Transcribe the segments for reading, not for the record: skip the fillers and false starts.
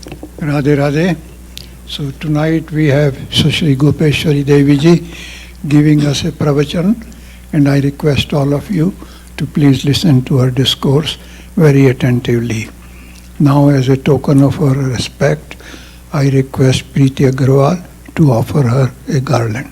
Radhe Radhe. So tonight we have Sushree Gopeshwari Devi Ji giving us a pravachan, and I request all of you to please listen to her discourse very attentively. Now, as a token of our respect, I request Preeti Agarwal to offer her a garland.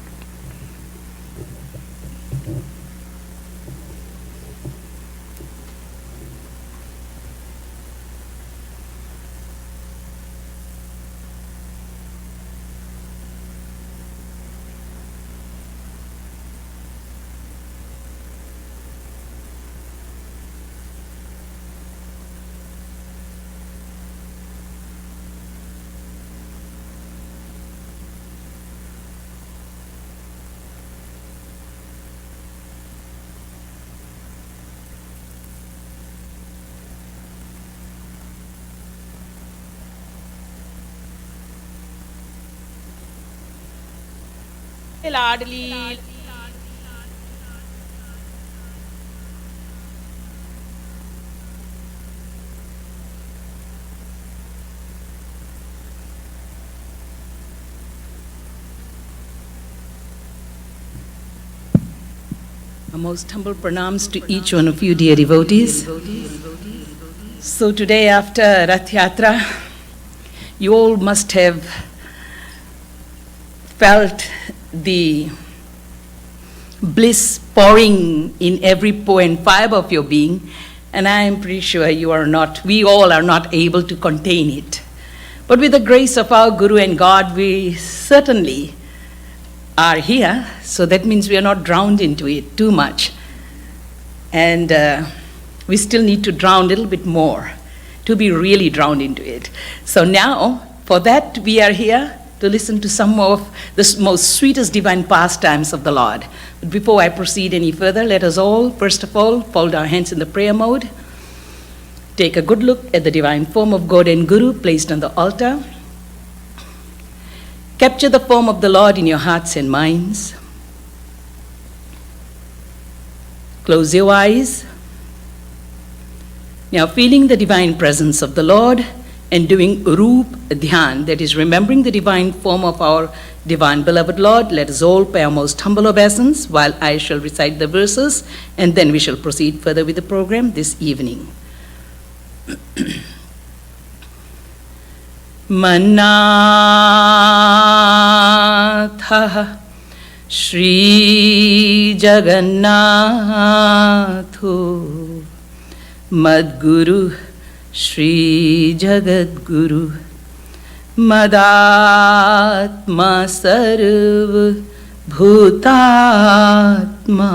Ladli A most humble pranams to each one of you, dear devotees. So today after Rath Yatra, you all must have felt the bliss pouring in every pore and fiber of your being, and I am pretty sure we all are not able to contain it. But with the grace of our Guru and God, we certainly are here, so that means we are not drowned into it too much. And we still need to drown a little bit more to be really drowned into it. So now, for that, we are here to listen to some of the most sweetest divine pastimes of the Lord. But before I proceed any further, let us all, first of all, fold our hands in the prayer mode. Take a good look at the divine form of God and Guru placed on the altar. Capture the form of the Lord in your hearts and minds. Close your eyes. Now, feeling the divine presence of the Lord and doing Roop Dhyan, that is remembering the divine form of our divine beloved Lord, let us all pay our most humble obeisance while I shall recite the verses, and then we shall proceed further with the program this evening. Manatha Shri Jagannatho Madhguru Shri Jagadguru Madatma Sarva Bhutatma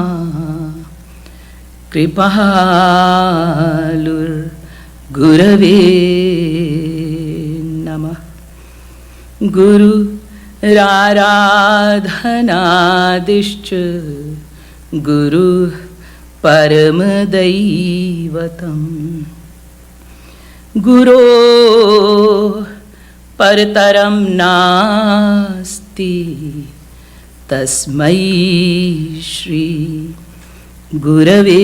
Kripalur Gurave Namah. Guru Raradhanadishcha Guru Paramadaivatam Guru Partaram Nasti Tasmai Shri Gurave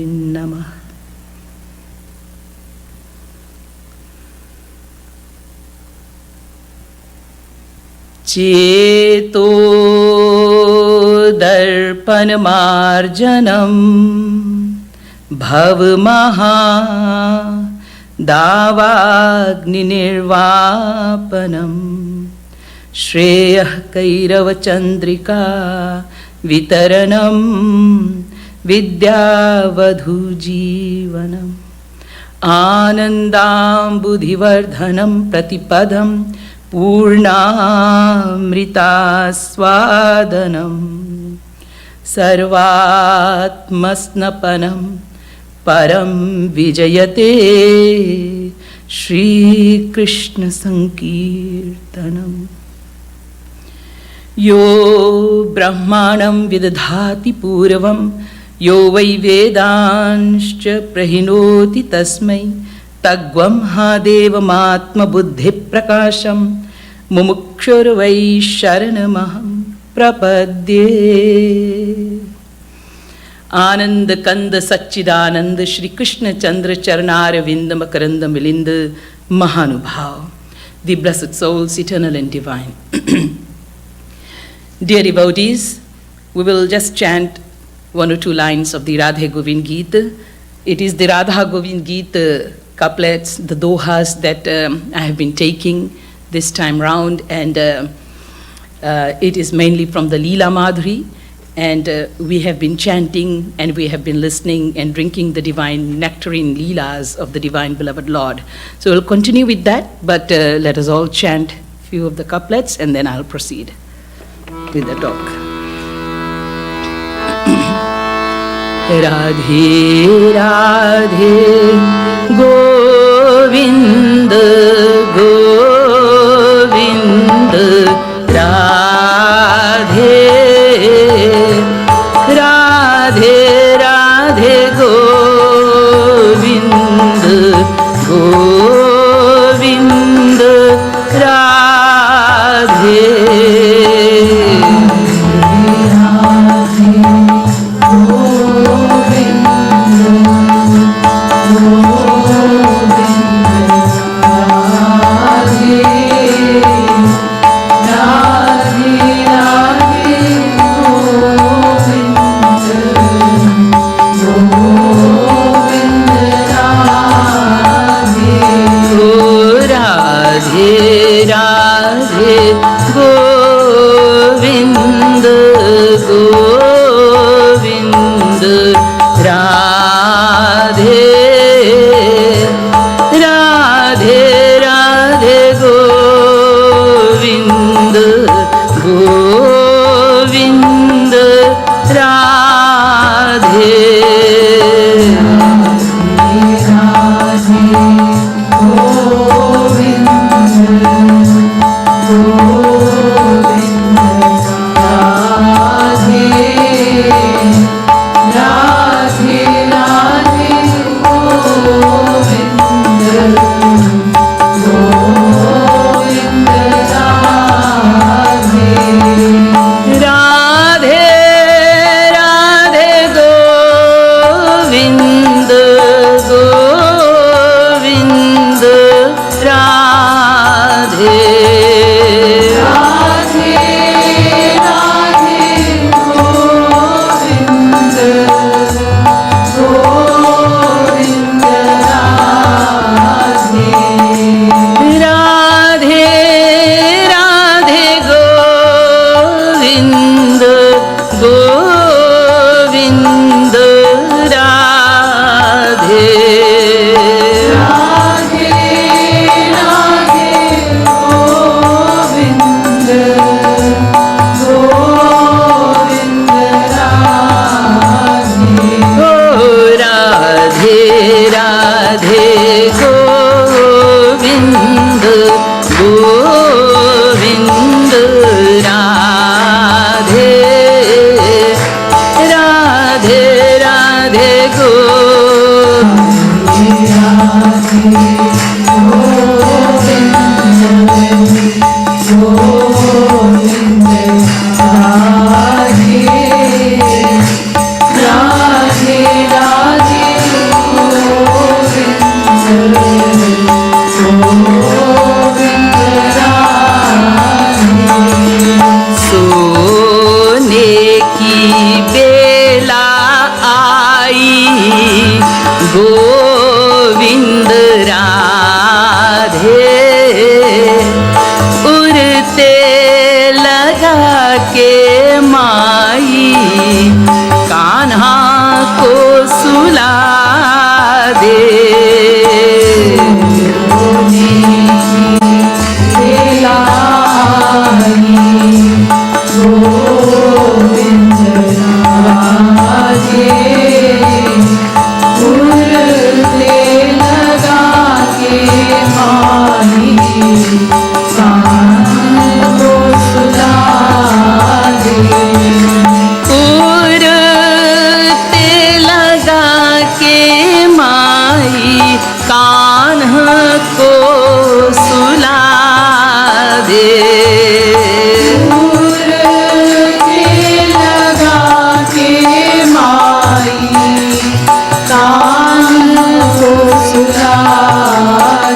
Namah. Cheto darpan marjanam bhavamaha davagni nirvapanam shreyah kairava chandrika vitaranam vidyavadhu jivanam anandam buddhivardhanam pratipadam Purnamritaswadanam Sarvatmasnapanam Param Vijayate Shri Krishna Sankirtanam Yo Brahmanam Vidadhati Puravam Yo Vai Vedanscha Prahinoti Tasmai Tagvam Hadevamatma Buddhi Prakasham Mumukshur Vai Sharanamaham Prapadye. Ananda Kanda Satchidananda Shri Krishna Chandra Charanara Vinda Makaranda Milinda Mahanubhav, the blessed souls, eternal and divine. Dear devotees, we will just chant one or two lines of the Radha Govind GEET. It is the Radha Govind GEET couplets, the dohas that I have been taking this time round, and it is mainly from the LEELA MADHURI, and we have been chanting and we have been listening and drinking the divine nectarine leelas of the divine beloved Lord. So we'll continue with that, but let us all chant a few of the couplets and then I'll proceed with the talk. Radhe Radhe Govind Govind Radhe Radhe Radhe Govind Govind Radhe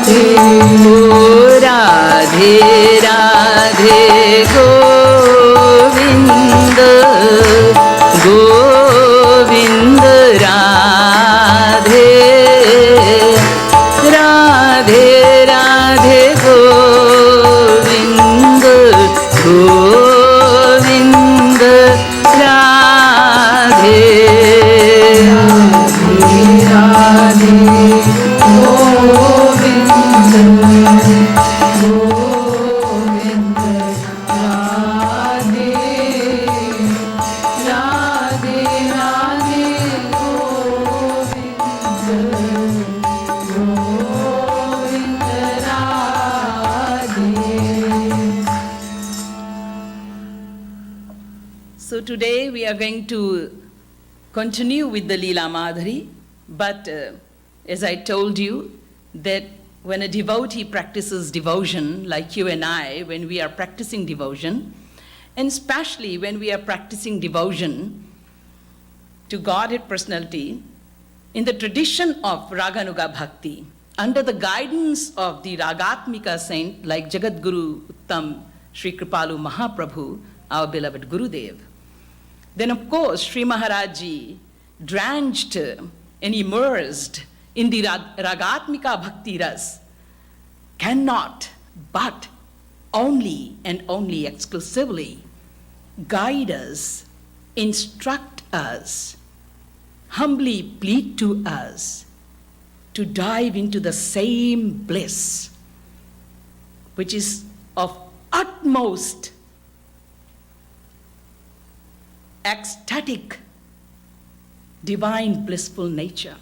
Radhe Radhe Radhe Govind Govind Radhe Radhe Radhe Govind Govind Radhe Radhe So today we are going to continue with the Leela Madhuri, but as I told you, that when a devotee practices devotion, like you and I, when we are practicing devotion, and especially when we are practicing devotion to Godhead personality, in the tradition of Raganuga Bhakti, under the guidance of the Ragatmika saint like Jagadguru Shri Kripalu Mahaprabhu, our beloved Gurudev, then of course Sri Maharaj Ji, drenched and immersed in the Ragatmika Bhakti Ras, cannot but only and only exclusively guide us, instruct us, humbly plead to us to dive into the same bliss, which is of utmost ecstatic, divine, blissful nature.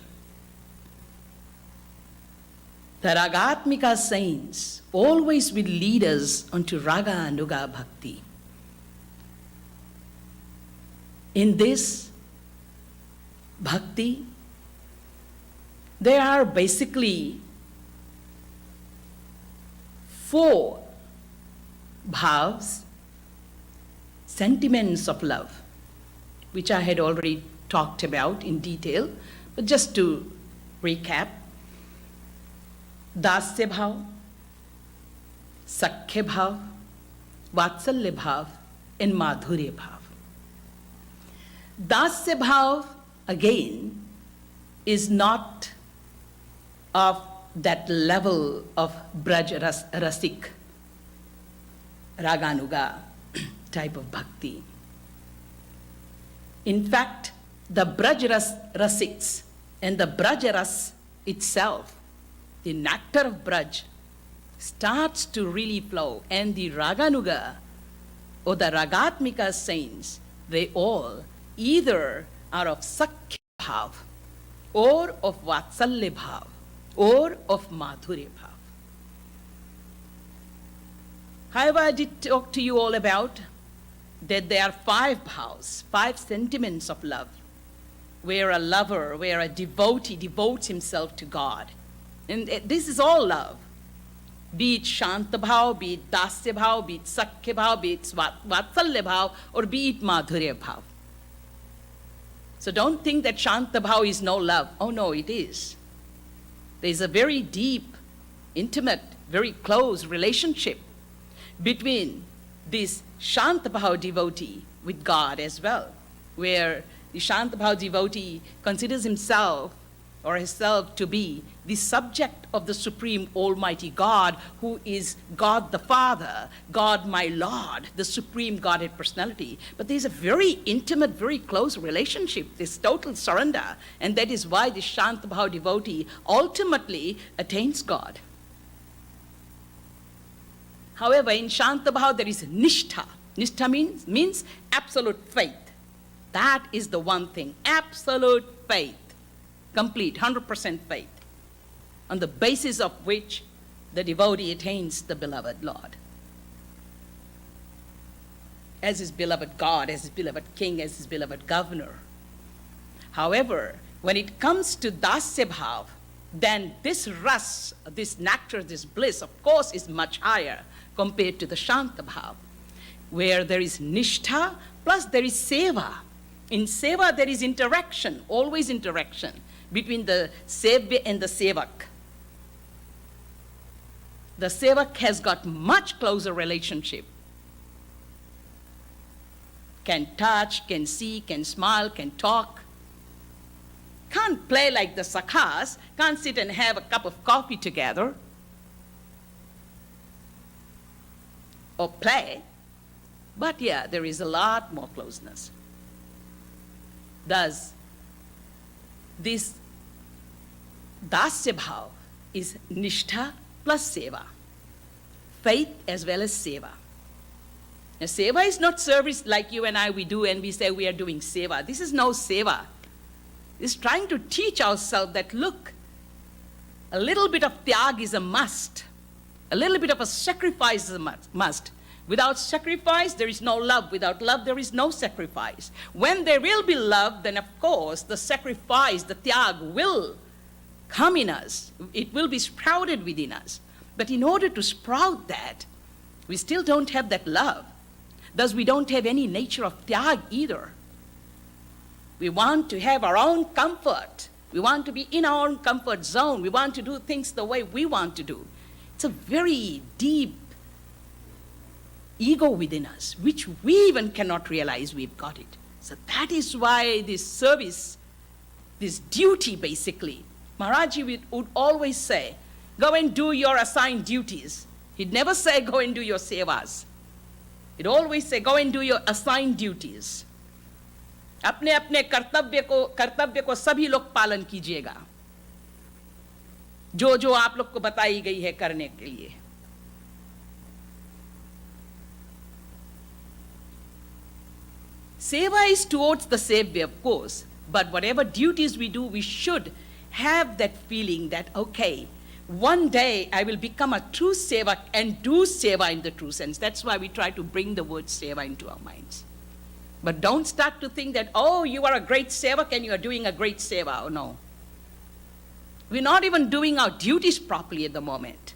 The Ragatmika saints always will lead us onto Raga Anuga Bhakti. In this Bhakti, there are basically 4 bhavs, sentiments of love, which I had already talked about in detail, but just to recap: Dasya bhav, Sakhya bhav, Vatsalya bhav, and Madhurya bhav. Dasya bhav, again, is not of that level of Braj Rasik, Raganuga type of bhakti. In fact, the Braj Rasiks and the Braj Ras itself, the nectar of Braj, starts to really flow, and the Raganuga or the Ragatmika saints, they all either are of Sakhya bhav, or of Vatsalya bhav, or of Madhurya bhav. However, I did talk to you all about that there are 5 bhavs, 5 sentiments of love, where a lover, where a devotee devotes himself to God. And this is all love. Be it Shanta bhav, be it Dasya bhav, be it Sakhya bhav, be it Vatsalya bhav, or be it Madhurya bhav. So don't think that Shanta bhav is no love. Oh no, it is. There is a very deep, intimate, very close relationship between this Shanta bhav devotee with God as well, where the Shanta bhav devotee considers himself or herself to be the subject of the Supreme Almighty God, who is God the Father, God my Lord, the Supreme Godhead Personality. But there's a very intimate, very close relationship, this total surrender, and that is why the Shanta bhav devotee ultimately attains God. However, in Shanta bhav there is nishtha. Nishtha means absolute faith. That is the one thing, absolute faith, complete, 100% faith, on the basis of which the devotee attains the beloved Lord, as his beloved God, as his beloved King, as his beloved Governor. However, when it comes to Dasya bhav, then this ras, this nectar, this bliss, of course, is much higher compared to the Shanta bhav, where there is nishtha plus there is seva. In seva there is interaction, always interaction between the sevya and the sevak. the sevak has got much closer relationship. Can touch, can see, can smile, can talk. Can't play like the sakhas, can't sit and have a cup of coffee together or play. But yeah, there is a lot more closeness. Thus, this dasya bhav is nishtha plus seva. Faith as well as seva. Now, seva is not service like you and I we do and we say we are doing seva. This is no seva. It's trying to teach ourselves that, look, a little bit of tyag is a must. A little bit of a sacrifice is a must. Without sacrifice, there is no love. Without love, there is no sacrifice. When there will be love, then of course the sacrifice, the tyag will come in us. It will be sprouted within us. But in order to sprout that, we still don't have that love. Thus, we don't have any nature of tyag either. We want to have our own comfort. We want to be in our own comfort zone. We want to do things the way we want to do. It's a very deep ego within us, which we even cannot realize we've got it. So that is why this service, this duty basically, Maharaji would always say, go and do your assigned duties. He'd never say, go and do your sevas. He'd always say, go and do your assigned duties. अपने अपने कर्तव्य को सभी लोग पालन कीजिएगा, जो जो आप लोग को बताई गई है करने के लिए. Seva is towards the Savior, of course, but whatever duties we do, we should have that feeling that, okay, one day I will become a true Sevak and do Seva in the true sense. That's why we try to bring the word Seva into our minds. But don't start to think that, oh, you are a great Sevak and you are doing a great Seva. Oh, no. We're not even doing our duties properly at the moment.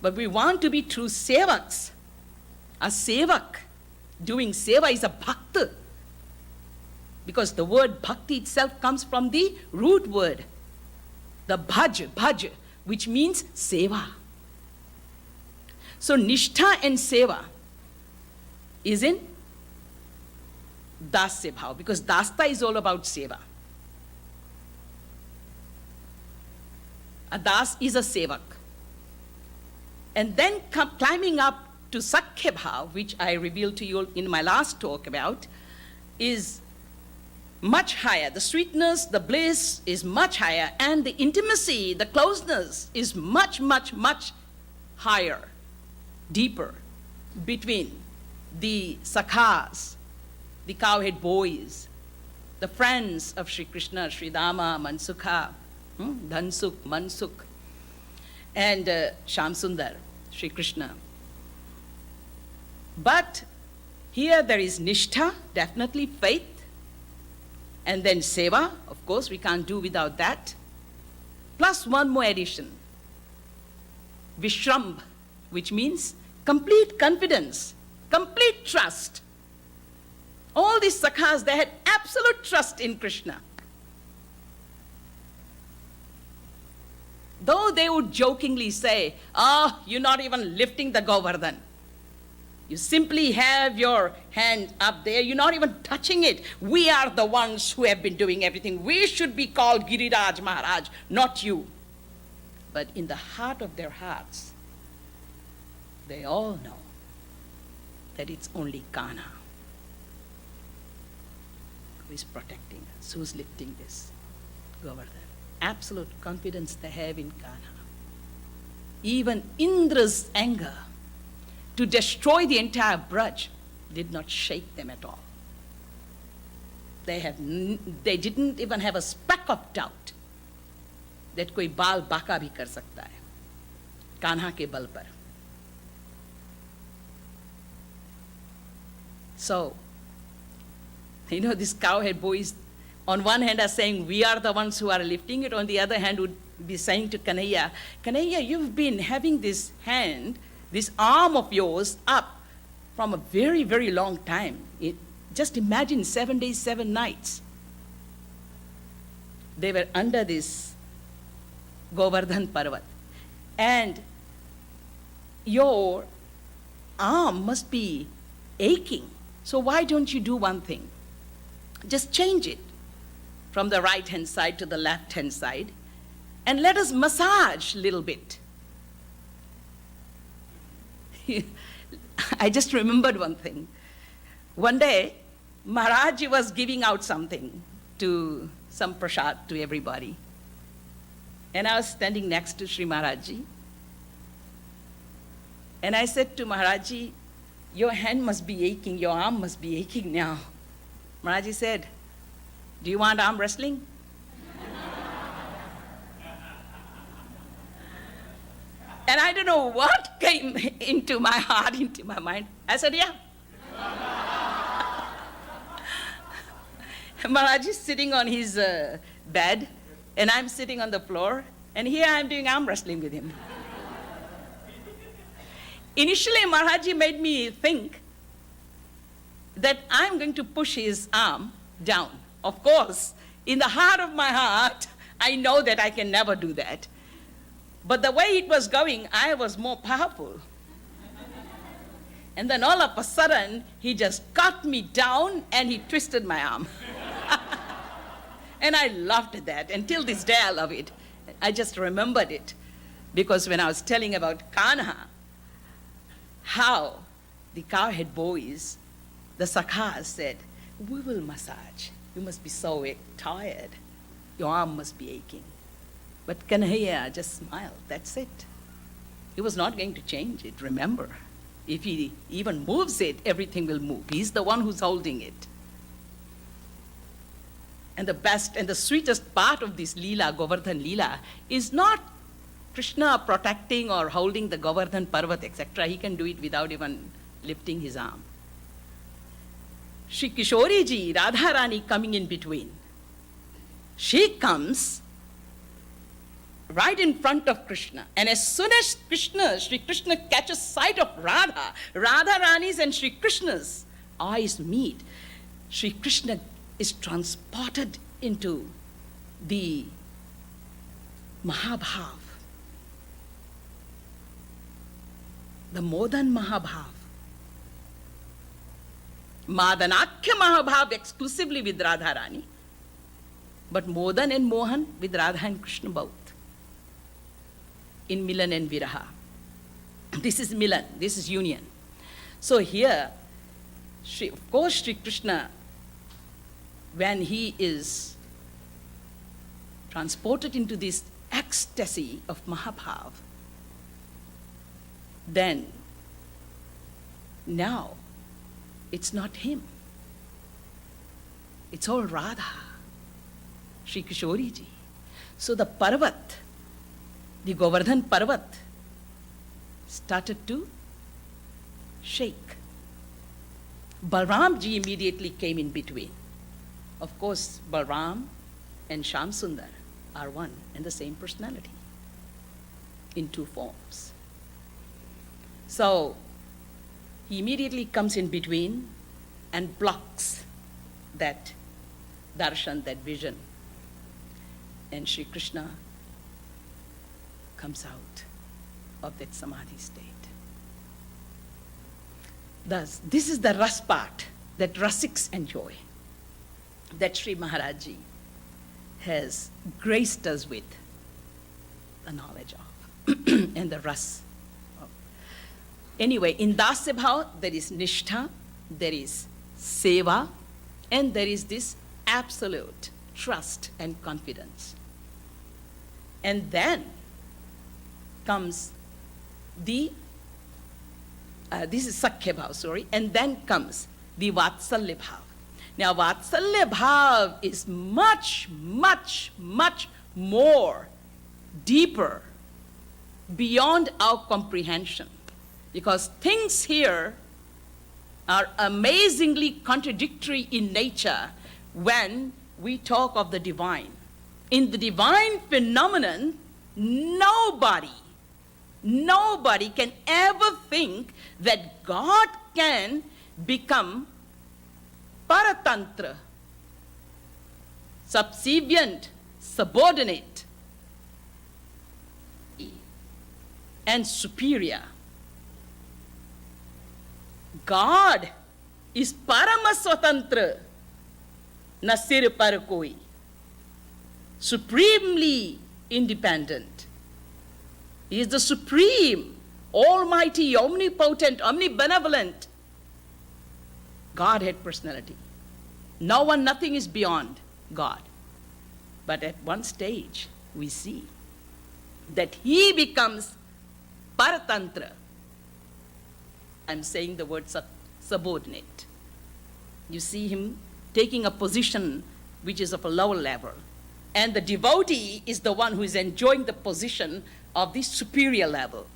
But we want to be true Sevaks. A Sevak doing Seva is a Bhakta. Because the word Bhakti itself comes from the root word, the bhaj, which means Seva. So Nishtha and Seva is in Dasya Bhav, because Dasta is all about Seva. A Das is a Sevak. And then climbing up to Sakhya Bhav, which I revealed to you in my last talk about, is much higher. The sweetness, the bliss is much higher, and the intimacy, the closeness is much, much, much higher, deeper between the Sakhas, the cowhead boys, the friends of Sri Krishna, Sri Dama, Mansukha, Dhansuk, Mansuk, and Shamsundar, Sri Krishna. But here there is Nishtha, definitely faith, and then Seva, of course, we can't do without that. Plus one more addition, Vishrambh, which means complete confidence, complete trust. All these Sakhas, they had absolute trust in Krishna. Though they would jokingly say, you're not even lifting the Govardhan. You simply have your hand up there, you're not even touching it. We are the ones who have been doing everything. We should be called Giriraj Maharaj, not you. But in the heart of their hearts, they all know that it's only Kanha who is protecting us, who is lifting this Govardhan. Absolute confidence they have in Kanha. Even Indra's anger to destroy the entire Braj did not shake them at all. They didn't even have a speck of doubt that koi baal baka bhi kar sakta hai Kanha ke bal par. So, these cowhead boys on one hand are saying we are the ones who are lifting it, on the other hand would be saying to Kanhaiya, Kanhaiya, you've been having this hand, this arm of yours up from a very, very long time. Just imagine 7 days, 7 nights. They were under this Govardhan Parvat. And your arm must be aching. So why don't you do one thing? Just change it from the right hand side to the left hand side and let us massage a little bit. I just remembered one thing. One day, Maharaj was giving out something to some prasad to everybody. And I was standing next to Sri Maharaj. And I said to Maharaj, your hand must be aching, your arm must be aching now. Maharaj said, do you want arm wrestling? And I don't know what came into my heart, into my mind. I said, yeah. Maharaj is sitting on his bed, and I'm sitting on the floor, and here I'm doing arm wrestling with him. Initially, Maharaj made me think that I'm going to push his arm down. Of course, in the heart of my heart, I know that I can never do that. But the way it was going, I was more powerful. And then all of a sudden, he just cut me down and he twisted my arm. And I loved that. And till this day, I love it. I just remembered it. Because when I was telling about Kanha, how the cowhead boys, the sakhas said, we will massage. You must be so tired. Your arm must be aching. But Kanhaiya just smiled, that's it. He was not going to change it, remember. If he even moves it, everything will move. He's the one who's holding it. And the best and the sweetest part of this Leela, Govardhan Leela, is not Krishna protecting or holding the Govardhan Parvat, etc. He can do it without even lifting his arm. Shri Kishori Ji, Radha Rani coming in between. She comes right in front of Krishna. And as soon as Sri Krishna catches sight of Radha, Radha Rani's and Sri Krishna's eyes meet. Sri Krishna is transported into the Mahabhav, the Modan Mahabhav. Madanakhya Mahabhav exclusively with Radha Rani, but Modan and Mohan with Radha and Krishna both. In Milan and Viraha. This is Milan, this is union. So here, of course, Sri Krishna, when he is transported into this ecstasy of Mahabhav, then now it's not him. It's all Radha, Shri Kishori Ji. So the Parvat, the Govardhan Parvat, started to shake. Balram Ji immediately came in between. Of course, Balram and Shyam Sundar are one and the same personality in two forms. So he immediately comes in between and blocks that darshan, that vision. And Sri Krishna comes out of that samadhi state. Thus, this is the ras part that rasiks enjoy, that Sri Maharaji has graced us with the knowledge of and the ras of. Anyway, in Dasya Bhav, there is Nishtha, there is Seva, and there is this absolute trust and confidence. And then comes the, this is Sakhya Bhav, sorry, and then comes the Vatsalya Bhav. Now, Vatsalya Bhav is much, much, much more deeper, beyond our comprehension, because things here are amazingly contradictory in nature when we talk of the divine. In the divine phenomenon, nobody can ever think that God can become paratantra, subservient, subordinate, and superior God is Parama Swatantra, na sir par koi, supremely independent. He is the supreme, almighty, omnipotent, omnibenevolent Godhead personality. No one, nothing is beyond God. But at one stage, we see that he becomes Paratantra. I'm saying the word subordinate. You see him taking a position which is of a lower level. And the devotee is the one who is enjoying the position of the superior level.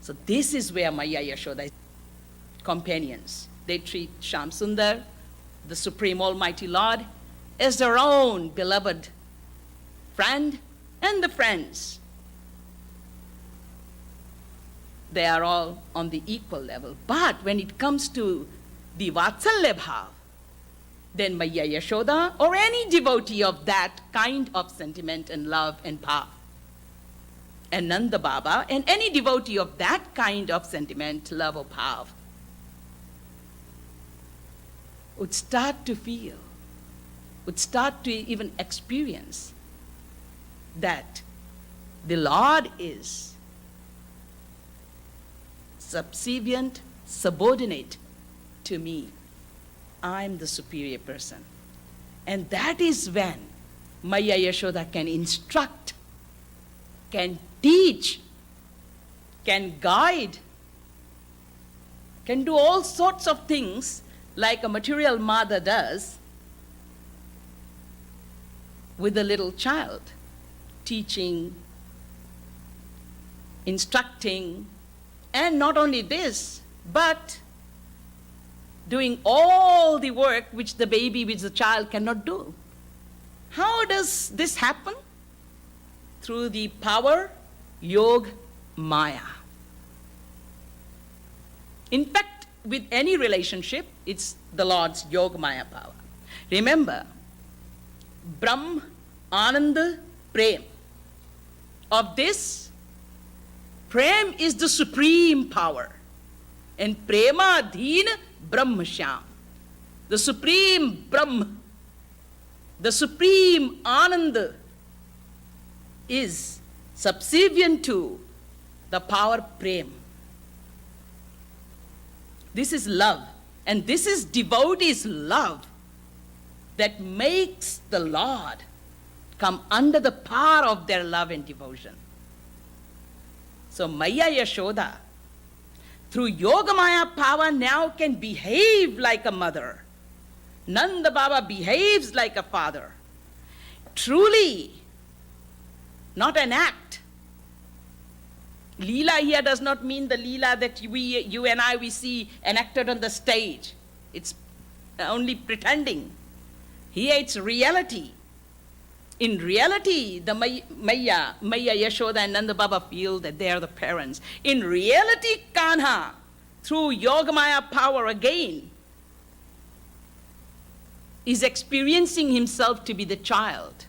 So this is where Maya Yashoda companions, they treat Shyam Sundar, the Supreme Almighty Lord, as their own beloved friend and the friends. They are all on the equal level. But when it comes to the Vatsalya Bhav, then Maya Yashoda or any devotee of that kind of sentiment and love and power, and Nanda Baba and any devotee of that kind of sentiment, love or power, would start to feel, would start to even experience that the Lord is subservient, subordinate to me. I'm the superior person. And that is when Maya Yashoda can instruct, can teach, can guide, can do all sorts of things like a material mother does with a little child, teaching, instructing, and not only this, but doing all the work which the baby, which the child cannot do. How does this happen? Through the power, Yog Maya. In fact, with any relationship, it's the Lord's Yog Maya power. Remember, Brahm, Ananda, Prem. Of this, Prem is the supreme power. And Prema Adhina Brahma Shyam. The supreme Brahm, the supreme Ananda is subservient to the power Prem. This is love, and this is devotee's love that makes the Lord come under the power of their love and devotion. So Maya Yashoda, through Yoga Maya power, now can behave like a mother. Nanda Baba behaves like a father. Truly, not an act. Leela here does not mean the Leela that you and I, we see enacted on the stage. It's only pretending. Here it's reality. In reality, the Maya Yashoda and Nanda Baba feel that they are the parents. In reality, Kanha, through Yogamaya power again, is experiencing himself to be the child,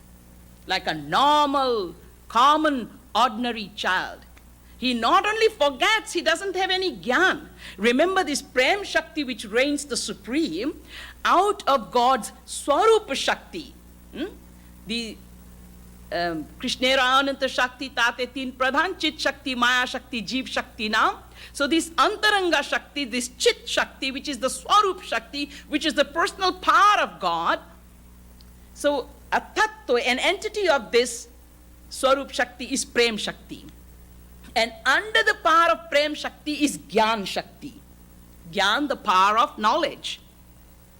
like a normal, common, ordinary child. He not only forgets, he doesn't have any gyan. Remember this Prem Shakti which reigns the supreme out of God's Swarupa Shakti. The Krishnera Ananta Shakti Tate Teen Pradhan Chit Shakti Maya Shakti Jeev Shakti Nam. So this Antaranga Shakti, this Chit Shakti, which is the Swarup Shakti, which is the personal power of God. So a tattva, an entity of this Swarup Shakti is Prem Shakti. And under the power of Prem Shakti is Gyan Shakti. Gyan, the power of knowledge,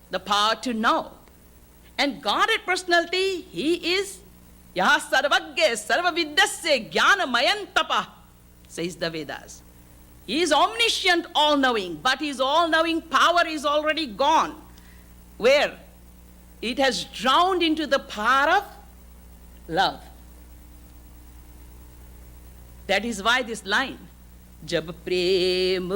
the power to know. And Godhead personality, he is Yaha Sarvagya Sarvavidyasya Jnana Mayantapa, says the Vedas. He is omniscient, all-knowing, but his all-knowing power is already gone. Where? It has drowned into the power of love. That is why this line, Jab prem,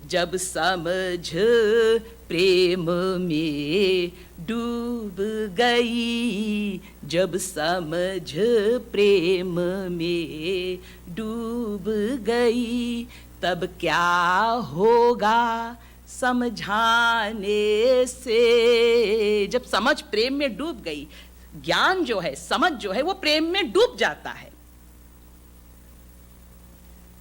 jab samajh, prem mein doob gayi, jab samajh, prem mein doob gayi, tab kya hoga, समझाने से, जब समझ प्रेम में डूब गई, ज्ञान जो है, समझ जो है, वो प्रेम में डूब जाता है.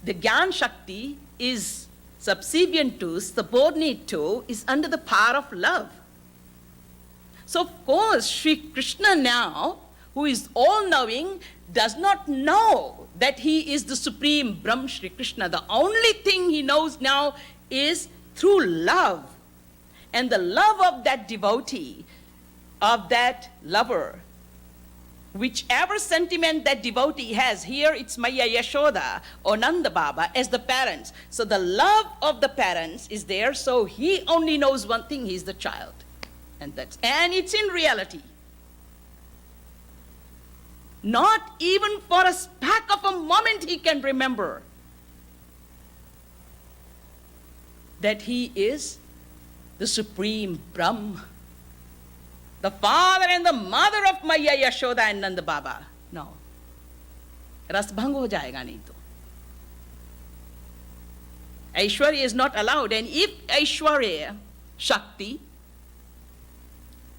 The Gyan Shakti is subservient to, subordinate to, is under the power of love. So of course, Sri Krishna now, who is all-knowing, does not know that he is the supreme Brahm Sri Krishna. The only thing he knows now is through love. And the love of that devotee, of that lover, whichever sentiment that devotee has, here it's Maya Yashoda or Nanda Baba as the parents. So the love of the parents is there, so he only knows one thing, he's the child. And it's in reality. Not even for a spark of a moment he can remember that he is the supreme Brahm, the father and the mother of Maya Yashoda and Nanda Baba. No. Rasbhang ho jayega nahi to. Aishwarya is not allowed. And if Aishwarya, Shakti,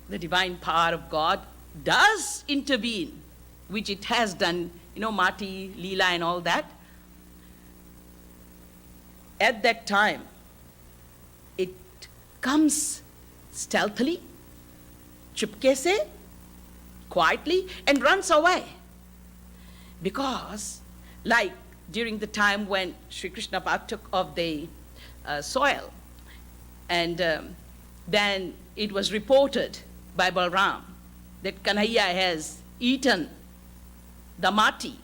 the divine power of God, does intervene, which it has done, Mati, LEELA and all that, at that time, it comes stealthily, chupke se, quietly, and runs away. Because, like during the time when Sri Krishna partook of the soil, and then it was reported by Balram that Kanhaiya has eaten the mati.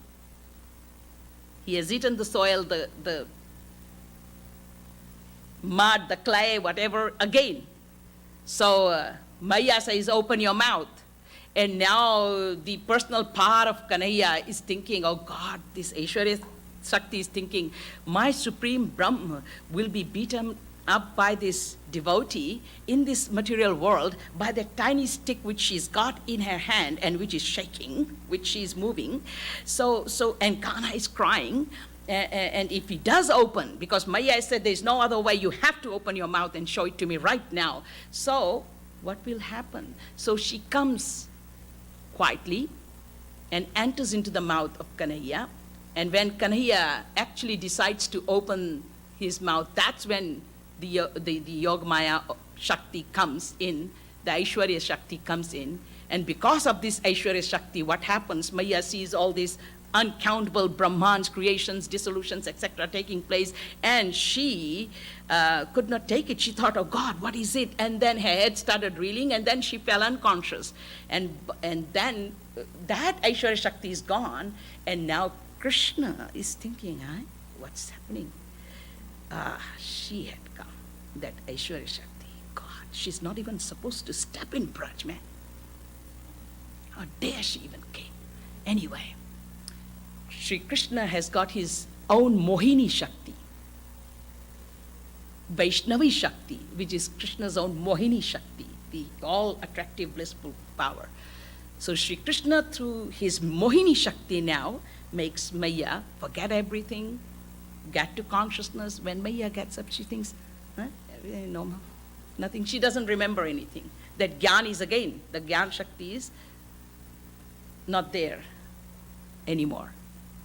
He has eaten the soil, the mud, the clay, whatever, again. So Maya says, open your mouth. And now the personal power of Kanhaiya is thinking, oh God, this Aishwarya Shakti is thinking, my supreme Brahma will be beaten up by this devotee in this material world by the tiny stick which she's got in her hand and which is shaking, which she's moving. And Kana is crying. And if he does open, because Maya said there's no other way, you have to open your mouth and show it to me right now. So what will happen? So she comes quietly and enters into the mouth of Kanhaiya. And when Kanhaiya actually decides to open his mouth, that's when the Yogamaya Shakti comes in, the Aishwarya Shakti comes in. And because of this Aishwarya Shakti, what happens? Maya sees all these uncountable Brahmans, creations, dissolutions, etc. taking place, and she could not take it. She thought, oh God, what is it? And then her head started reeling, and then she fell unconscious. And then that Aishwarya Shakti is gone, and now Krishna is thinking, what's happening? She had come, that Aishwarya Shakti. God, she's not even supposed to step in Braj, man. How dare she even came? Anyway, Sri Krishna has got his own Mohini Shakti, Vaishnavi Shakti, which is Krishna's own Mohini Shakti, the all-attractive, blissful power. So Sri Krishna, through his Mohini Shakti now, makes Maya forget everything, get to consciousness. When Maya gets up, she thinks, everything normal, nothing. She doesn't remember anything. That Gyan is again, the Gyan Shakti is not there anymore.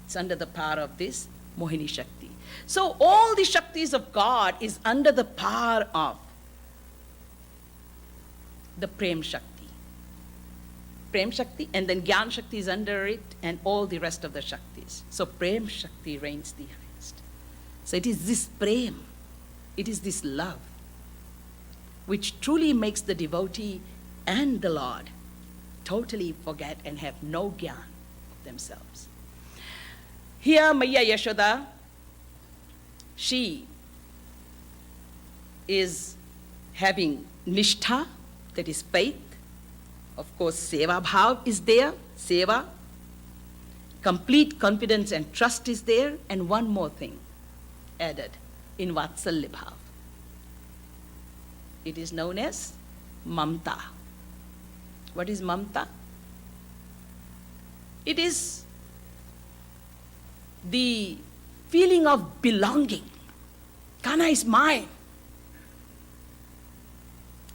It's under the power of this Mohini Shakti. So all the Shaktis of God is under the power of the Prem Shakti. Prem Shakti, and then Gyan Shakti is under it, and all the rest of the Shaktis. So Prem Shakti reigns the highest. So it is this Prem, it is this love, which truly makes the devotee and the Lord totally forget and have no Gyan of themselves. Here Maya Yashoda, she is having nishtha, that is faith. Of course, seva bhav is there, seva. Complete confidence and trust is there. And one more thing added, in vatsalya bhav. It is known as mamta. What is mamta? It is the feeling of belonging. Kana is mine.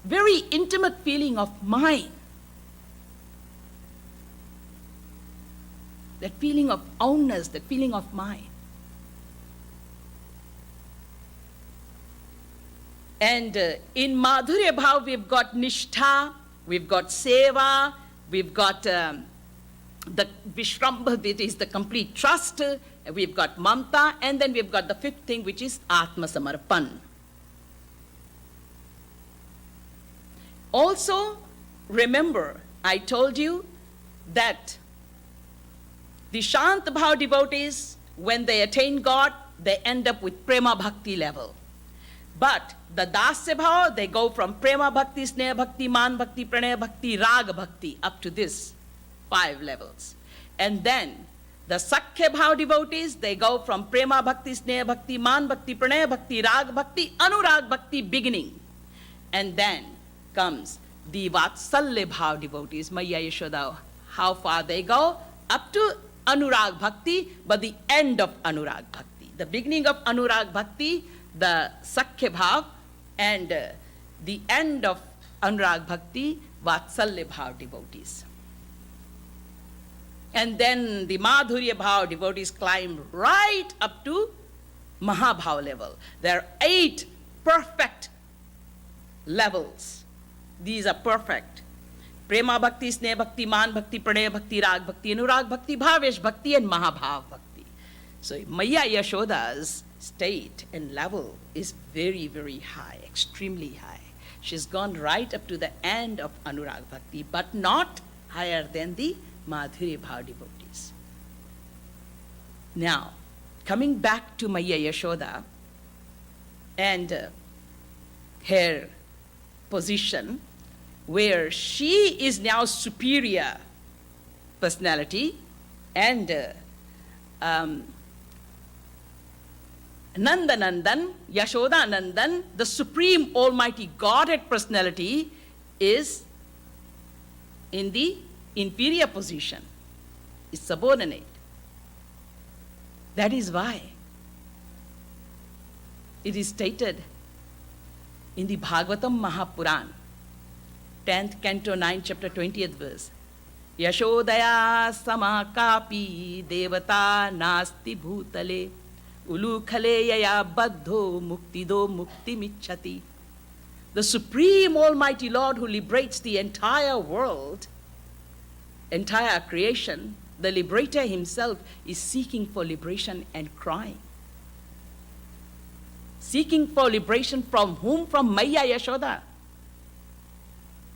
very intimate feeling of mine. That feeling of ownness, that feeling of mine. And in Madhurya Bhav, we've got Nishtha, we've got Seva, we've got the Vishrambha, that is the complete trust, we've got Mamta, and then we've got the fifth thing, which is Atma Samarpan. Also, remember, I told you that the Shant Bhav devotees, when they attain God, they end up with Prema Bhakti level. But the Dasya Bhav, they go from Prema Bhakti, Sneha Bhakti, Man Bhakti, Pranaya Bhakti, Raga Bhakti, up to this 5 levels. And then the Sakhya Bhav devotees, they go from Prema Bhakti, Sneha Bhakti, Man Bhakti, Pranaya Bhakti, Raga Bhakti, Anurag Bhakti beginning. And then comes the Vatsalya Bhav devotees, Maya Yashoda. How far they go? Up to Anurag Bhakti, but the end of Anurag Bhakti. The beginning of Anurag Bhakti, the Sakhya Bhav, and the end of Anurag Bhakti, Vatsalya Bhav devotees. And then the Madhurya Bhav devotees climb right up to Mahabhav level. There are 8 perfect levels. These are perfect. Prema Bhakti, Sneha Bhakti, Man Bhakti, Pranaya Bhakti, Rag Bhakti, Anurag Bhakti, Bhavesh Bhakti, and Mahabhav Bhakti. So Maya Yashoda's state and level is very, very high, extremely high. She's gone right up to the end of Anurag Bhakti, but not higher than the Madhurya Bhav devotees. Now, coming back to Maya Yashoda and her position, where she is now superior personality, and Nandanandan, Yashoda Nandan, the supreme almighty Godhead personality, is in the inferior position, is subordinate. That is why it is stated in the Bhagvatam Mahapuran, 10th canto, 9th chapter, 20th verse. Yashodaya samakapi devata nasti bhutale ulukhale yaya baddho muktido mukti michhati. The supreme almighty Lord who liberates the entire world, entire creation, the liberator himself is seeking for liberation and crying. Seeking for liberation from whom? From Maya Yashoda.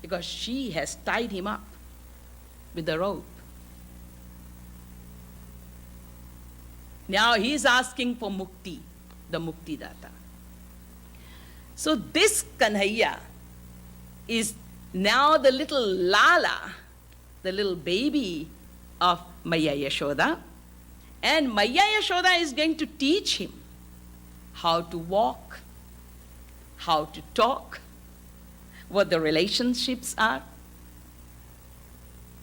Because she has tied him up with the rope. Now he is asking for mukti, the mukti data. So this Kanhaiya is now the little Lala, the little baby of Maya Yashoda, and Maya Yashoda is going to teach him how to walk, how to talk, what the relationships are.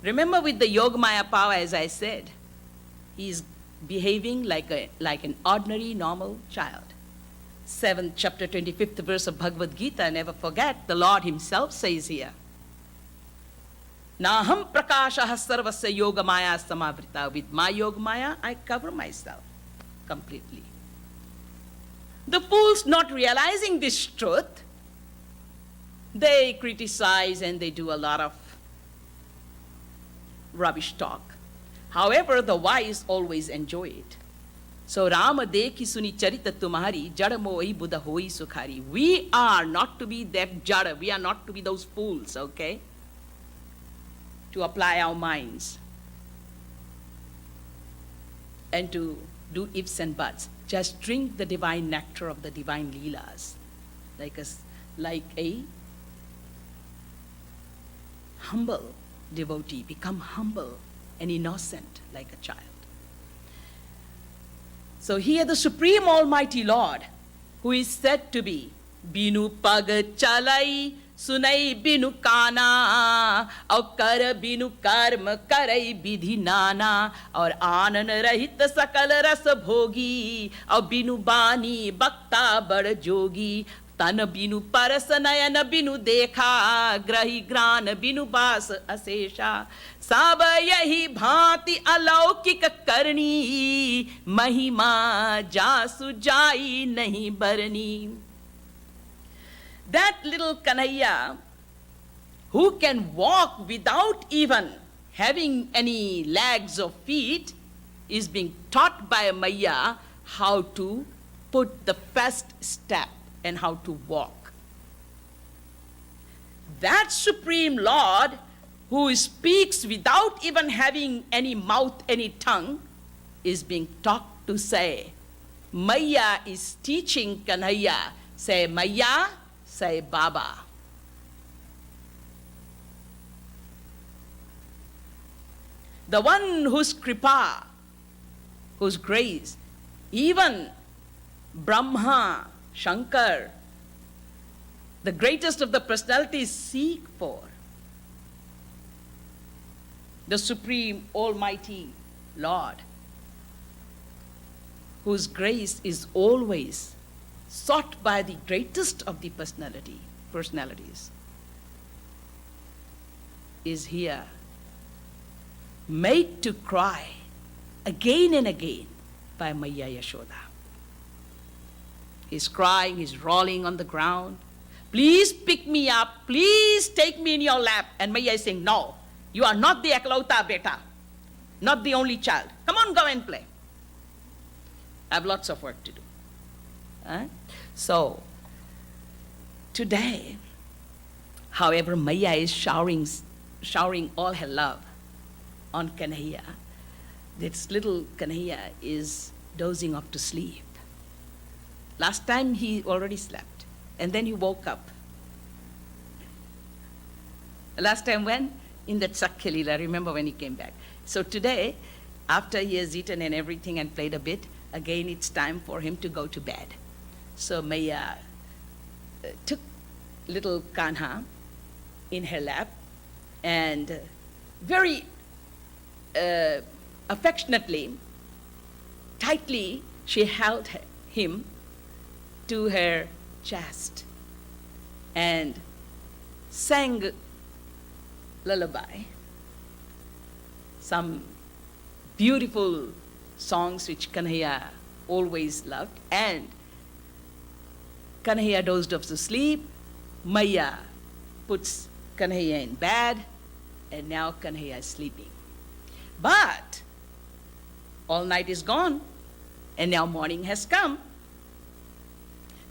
Remember, with the Yogamaya power, as I said, he is behaving like an ordinary, normal child. 7th chapter, 25th verse of Bhagavad Gita, never forget, the Lord himself says here, Naham prakashah sarvasya yogamaya samavrita. With my yogamaya, I cover myself completely. The fools, not realizing this truth, they criticize and they do a lot of rubbish talk. However, the wise always enjoy it. So Rama dekhi suni charita tumhari jada mohi buddha hoi sukhari. We are not to be that jada. We are not to be those fools, okay? To apply our minds and to do ifs and buts. Just drink the divine nectar of the divine Leelas, like a humble devotee. Become humble and innocent like a child. So here the Supreme Almighty Lord, who is said to be Binu pag chalai sunai binu kana aur kar binu karma karai vidhi nana aur anan rahit sakal ras bhogi aur binu bani bakta bad jogi तन बिनु परस नयन बिनु देखा, ग्रही grain बिनु बास अशेषा। सब यही भांति अलौकिक करनी, महिमा जासु जाई नहीं बरनी। That little Kanhaiya, who can walk without even having any legs or feet, is being taught by a Maya how to put the first step and how to walk. That Supreme Lord, who speaks without even having any mouth, any tongue, is being taught to say. Maya is teaching Kanhaiya. Say Maya, say Baba. The one whose kripa, whose grace, even Brahma, Shankar, the greatest of the personalities seek for. The Supreme Almighty Lord, whose grace is always sought by the greatest of the personalities, is here, made to cry again and again by Maya Yashoda. He's crying, he's rolling on the ground. Please pick me up, please take me in your lap. And Maya is saying, no, you are not the Eklauta beta, not the only child. Come on, go and play. I have lots of work to do. So, today, however, Maya is showering all her love on Kanhaiya. This little Kanhaiya is dozing off to sleep. Last time he already slept, and then he woke up. Last time when? In that Sakya Leela, remember when he came back. So today, after he has eaten and everything and played a bit, again it's time for him to go to bed. So Maya took little Kanha in her lap and very affectionately, tightly, she held him to her chest and sang lullaby, some beautiful songs which Kanhaiya always loved. And Kanhaiya dozed off to sleep. Maya puts Kanhaiya in bed, and now Kanhaiya is sleeping. But all night is gone, and now morning has come.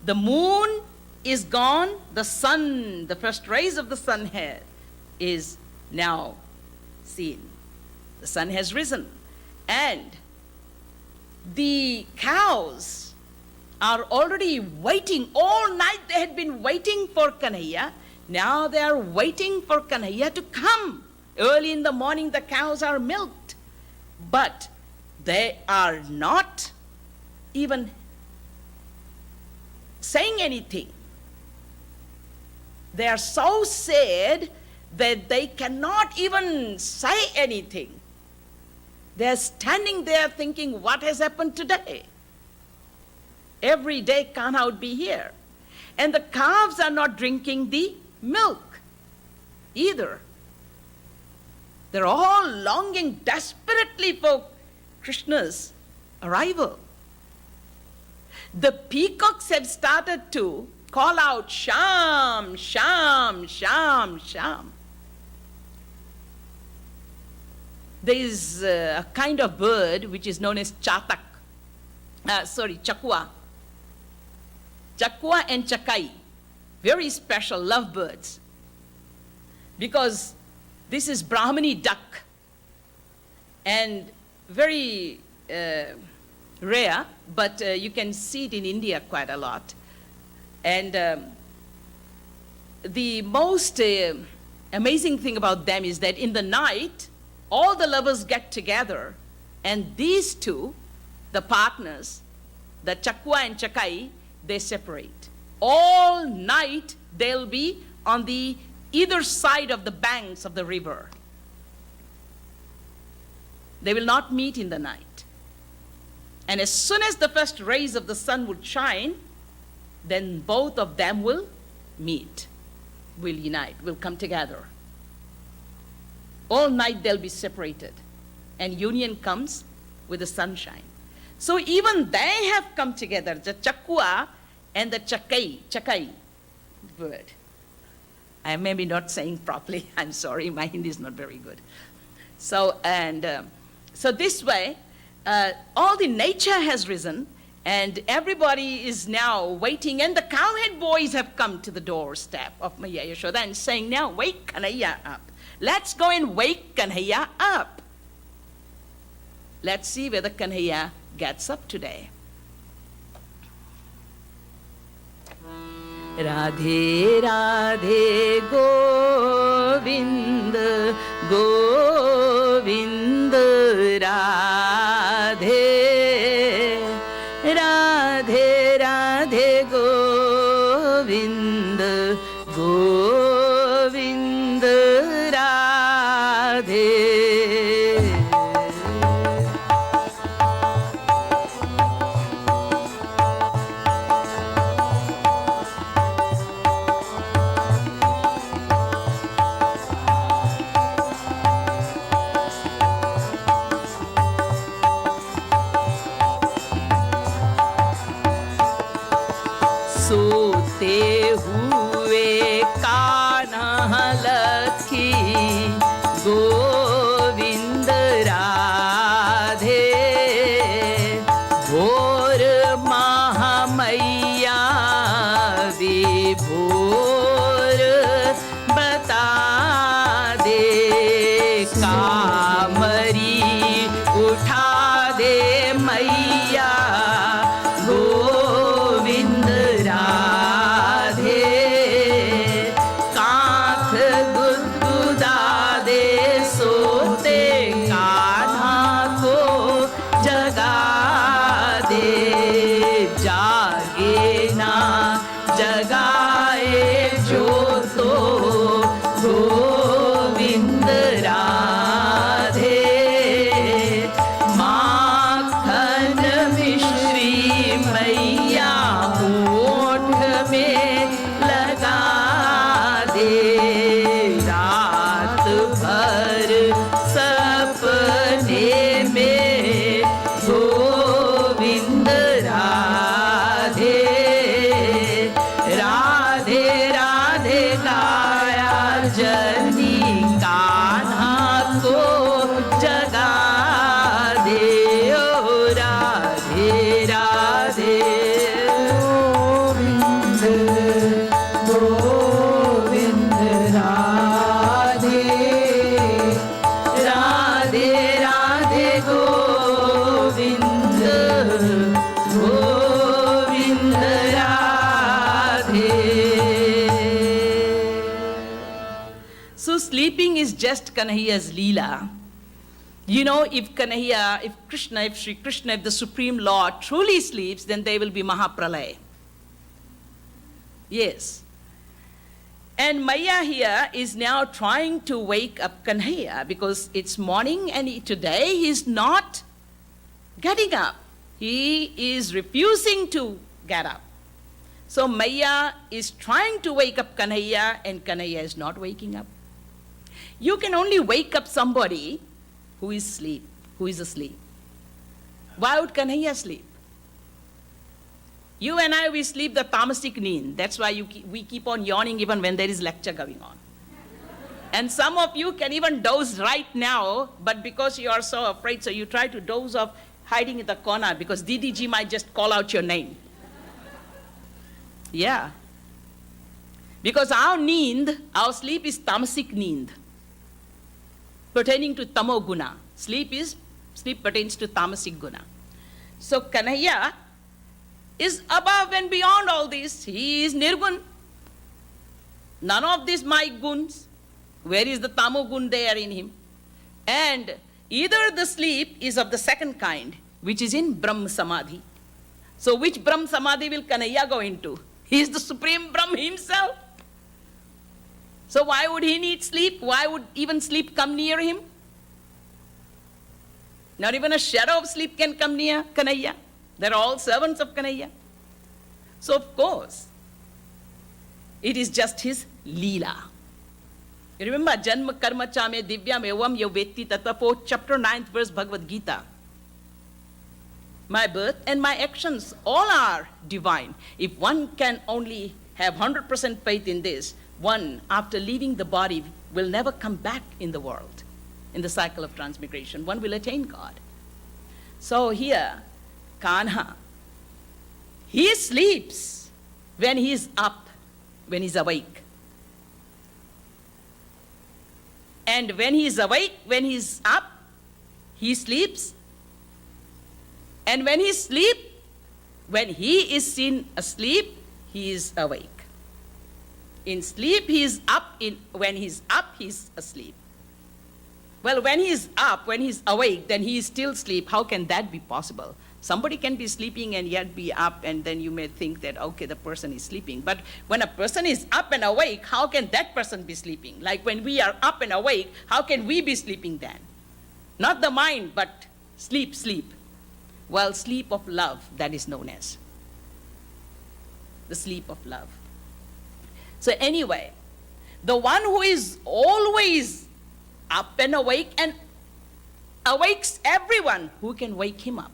The moon is gone, the sun, the first rays of the sun here is now seen. The sun has risen, and the cows are already waiting. All night they had been waiting for Kanhaiya. Now they are waiting for Kanhaiya to come. Early in the morning the cows are milked, but they are not even saying anything. They are so sad that they cannot even say anything. They are standing there thinking, what has happened today? Every day Kanha would be here. And the calves are not drinking the milk either. They're all longing desperately for Krishna's arrival. The peacocks have started to call out, Sham, Sham, Sham, Sham. There is a kind of bird which is known as chakwa. Chakwa and chakai, very special lovebirds. Because this is Brahmani duck and very rare, but you can see it in India quite a lot. And the most amazing thing about them is that in the night, all the lovers get together, and these two, the partners, the chakwa and chakai, they separate. All night they'll be on the either side of the banks of the river. They will not meet in the night. And as soon as the first rays of the sun would shine, then both of them will meet, will unite, will come together. All night they'll be separated, and union comes with the sunshine. So even they have come together, the chakua and the chakai word. I may be not saying properly, I'm sorry, my Hindi is not very good. So this way, all the nature has risen, and everybody is now waiting, and the cowhead boys have come to the doorstep of Maya Yashoda and saying, now wake Kanhaiya up. Let's go and wake Kanhaiya up. Let's see whether Kanhaiya gets up today. Radhe Radhe Govind Govind Radhe Radhe Radhe Govind Govind Radhe. सोते हुए कान्हा लखी गोविंद राधे भोर महामैया विभोर बता दे कामरी उठा दे मैया गोविंद राधे कांख गुदगुदा दे सोते कान्हा को जगा दे जागे ना जगाए जो तो गोविंद राधे माखन मिश्री मैया होठ में लगा दे रात भर सपने में गोविंद राधे राधे राधे गाया जनी कान्हा को जगा दे ओ Radhe Radhe Govind Govind Radhe Radhe Radhe Govind Govind Radhe. So sleeping is just Kanhaiya's Leela. You know, if Kanhaiya, if Krishna, if Shri Krishna, if the Supreme Lord truly sleeps, then there will be Mahapralaya. Yes. And Maya here is now trying to wake up Kanhaiya because it's morning and today he is not getting up. He is refusing to get up. So Maya is trying to wake up Kanhaiya and Kanhaiya is not waking up. You can only wake up somebody who is asleep. Why would Kanhaiya sleep? You and I, we sleep the tamasic need. That's why we keep on yawning even when there is lecture going on. And some of you can even doze right now, but because you are so afraid, so you try to doze off hiding in the corner because Didi Ji might just call out your name. Yeah. Because our sleep is tamasic need, pertaining to tamo guna. Sleep pertains to tamasic guna. So Kanhaiya is above and beyond all this. He is nirgun. None of these my guns. Where is the tamo gun there in him? And either the sleep is of the second kind, which is in Brahm Samadhi. So which Brahm Samadhi will Kanhaiya go into? He is the Supreme Brahm himself. So why would he need sleep? Why would even sleep come near him? Not even a shadow of sleep can come near Kanhaiya. They're all servants of Kanhaiya. So of course, it is just his Leela. You remember, Janma Karma Chame Divyam Evam Yovetti Tatapo, chapter 9th verse Bhagavad Gita. My birth and my actions all are divine. If one can only have 100% faith in this, one, after leaving the body, will never come back in the world, in the cycle of transmigration. One will attain God. So here, Kanha, he sleeps when he is up, when he is awake. And when he is awake, when he is up, he sleeps. And when he sleeps, when he is seen asleep, he is awake. In sleep, he is up. When he is up, he is asleep. Well, when he is up, when he is awake, then he is still asleep. How can that be possible? Somebody can be sleeping and yet be up, and then you may think that, okay, the person is sleeping. But when a person is up and awake, how can that person be sleeping? Like when we are up and awake, how can we be sleeping then? Not the mind, but sleep. Well, sleep of love, that is known as the sleep of love. So anyway, the one who is always up and awake and awakes everyone, who can wake him up?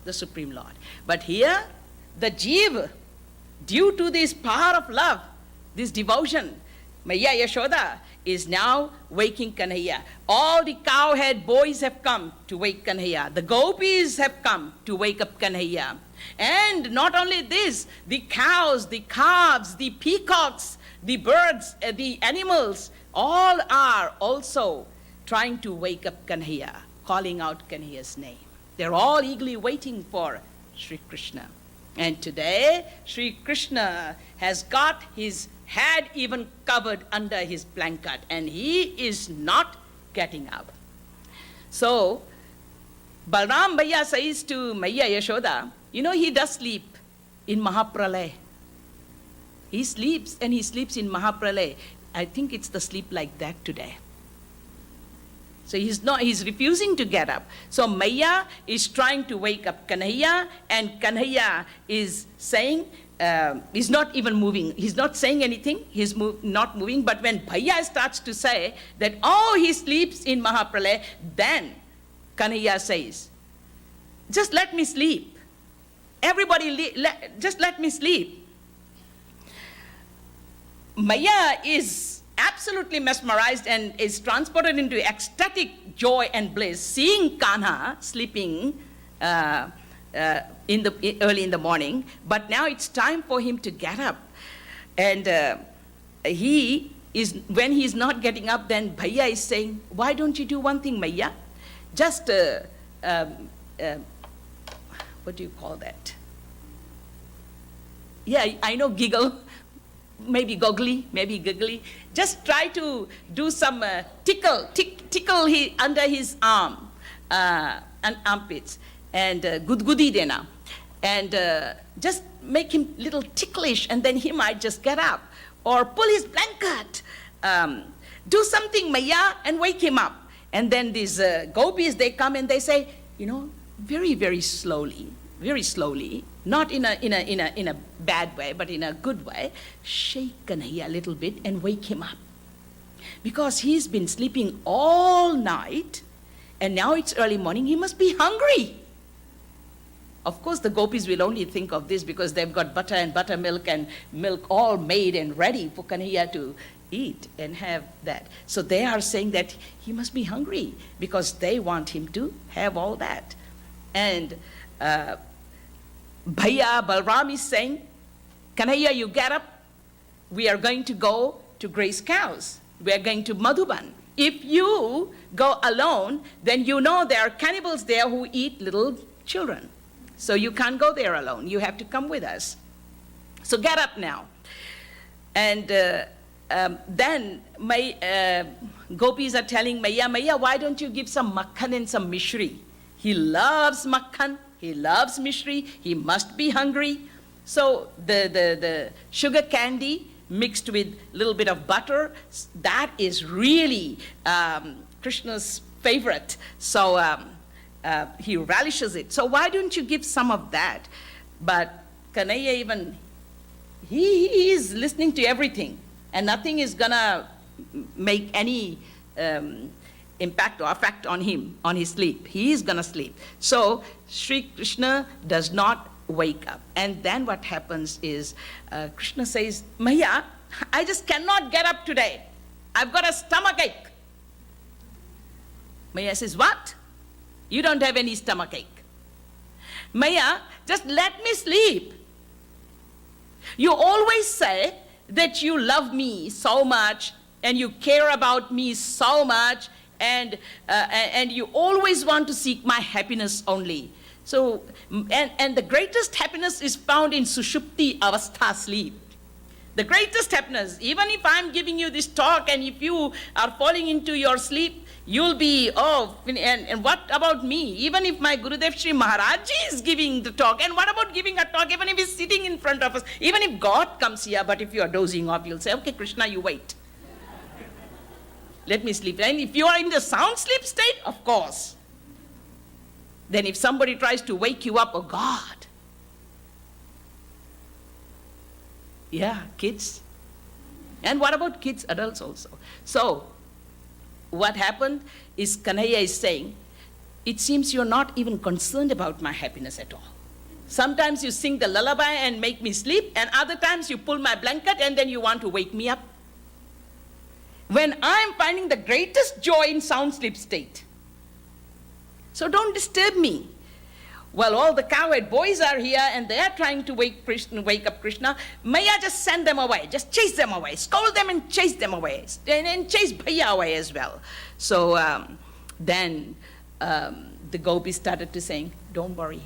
The Supreme Lord. But here, the Jeev, due to this power of love, this devotion, Maya Yashoda is now waking Kanhaiya. All the cowhead boys have come to wake Kanhaiya. The gopis have come to wake up Kanhaiya. And not only this, the cows, the calves, the peacocks, the birds, the animals, all are also trying to wake up Kanhaiya, calling out Kanhaiya's name. They're all eagerly waiting for Sri Krishna. And today, Sri Krishna has got his head even covered under his blanket, and he is not getting up. So, Balram Bhaiya says to Maiya Yashoda, he does sleep in Mahapralay. He sleeps, and he sleeps in Mahapralay. I think it's the sleep like that today. So he's refusing to get up. So Maya is trying to wake up Kanhaiya, and Kanhaiya is saying, he's not even moving. He's not saying anything. He's not moving. But when Bhaiya starts to say that, he sleeps in Mahapralay, then Kanhaiya says, just let me sleep. Everybody, just let me sleep. Maya is absolutely mesmerized and is transported into ecstatic joy and bliss, seeing Kanha sleeping early in the morning. But now it's time for him to get up. And when he's not getting up, then Bhaiya is saying, why don't you do one thing, Maiya? Just, what do you call that? Yeah, I know, giggle. Maybe giggly. Just try to do some tickle under his arm and armpits, and gudgudi dena, and just make him little ticklish, and then he might just get up, or pull his blanket, do something, Maya, and wake him up. And then these gopis, they come and they say, very, very slowly, not in a bad way, but in a good way, shake Kanhaiya a little bit and wake him up. Because he's been sleeping all night, and now it's early morning, he must be hungry. Of course, the gopis will only think of this because they've got butter and buttermilk and milk all made and ready for Kanhaiya to eat and have that. So they are saying that he must be hungry because they want him to have all that. And Bhaiya Balram is saying, Kanhaiya, you get up. We are going to go to graze cows. We are going to Madhuban. If you go alone, then there are cannibals there who eat little children. So you can't go there alone. You have to come with us. So get up now. And then my gopis are telling Maya, why don't you give some makhan and some mishri? He loves makhan. He loves mishri. He must be hungry. So the sugar candy mixed with a little bit of butter, that is really Krishna's favorite. So he relishes it. So why don't you give some of that? But Kanhaiya even, he is listening to everything, and nothing is gonna make any impact or effect on him, on his sleep. He is gonna sleep. So Sri Krishna does not wake up. And then what happens is, Krishna says, Maya, I just cannot get up today. I've got a stomach ache. Maya says, what? You don't have any stomach ache. Maya, just let me sleep. You always say that you love me so much and you care about me so much, and you always want to seek my happiness only. So, and the greatest happiness is found in Sushupti Avastha, sleep. The greatest happiness, even if I'm giving you this talk and if you are falling into your sleep, you'll be, and what about me? Even if my Gurudev Sri Maharaj is giving the talk, and what about giving a talk, even if he's sitting in front of us, even if God comes here, but if you are dozing off, you'll say, okay, Krishna, you wait. Let me sleep. And if you are in the sound sleep state, of course. Then if somebody tries to wake you up, oh God. Yeah, kids. And what about kids, adults also? So, what happened is Kanhaiya is saying, it seems you're not even concerned about my happiness at all. Sometimes you sing the lullaby and make me sleep, and other times you pull my blanket and then you want to wake me up. When I'm finding the greatest joy in sound sleep state. So don't disturb me. Well, all the cowherd boys are here and they are trying to wake up Krishna. Maya, just send them away. Just chase them away. Scold them and chase them away. And chase Bhaiya away as well. So then the gopis started to saying, don't worry.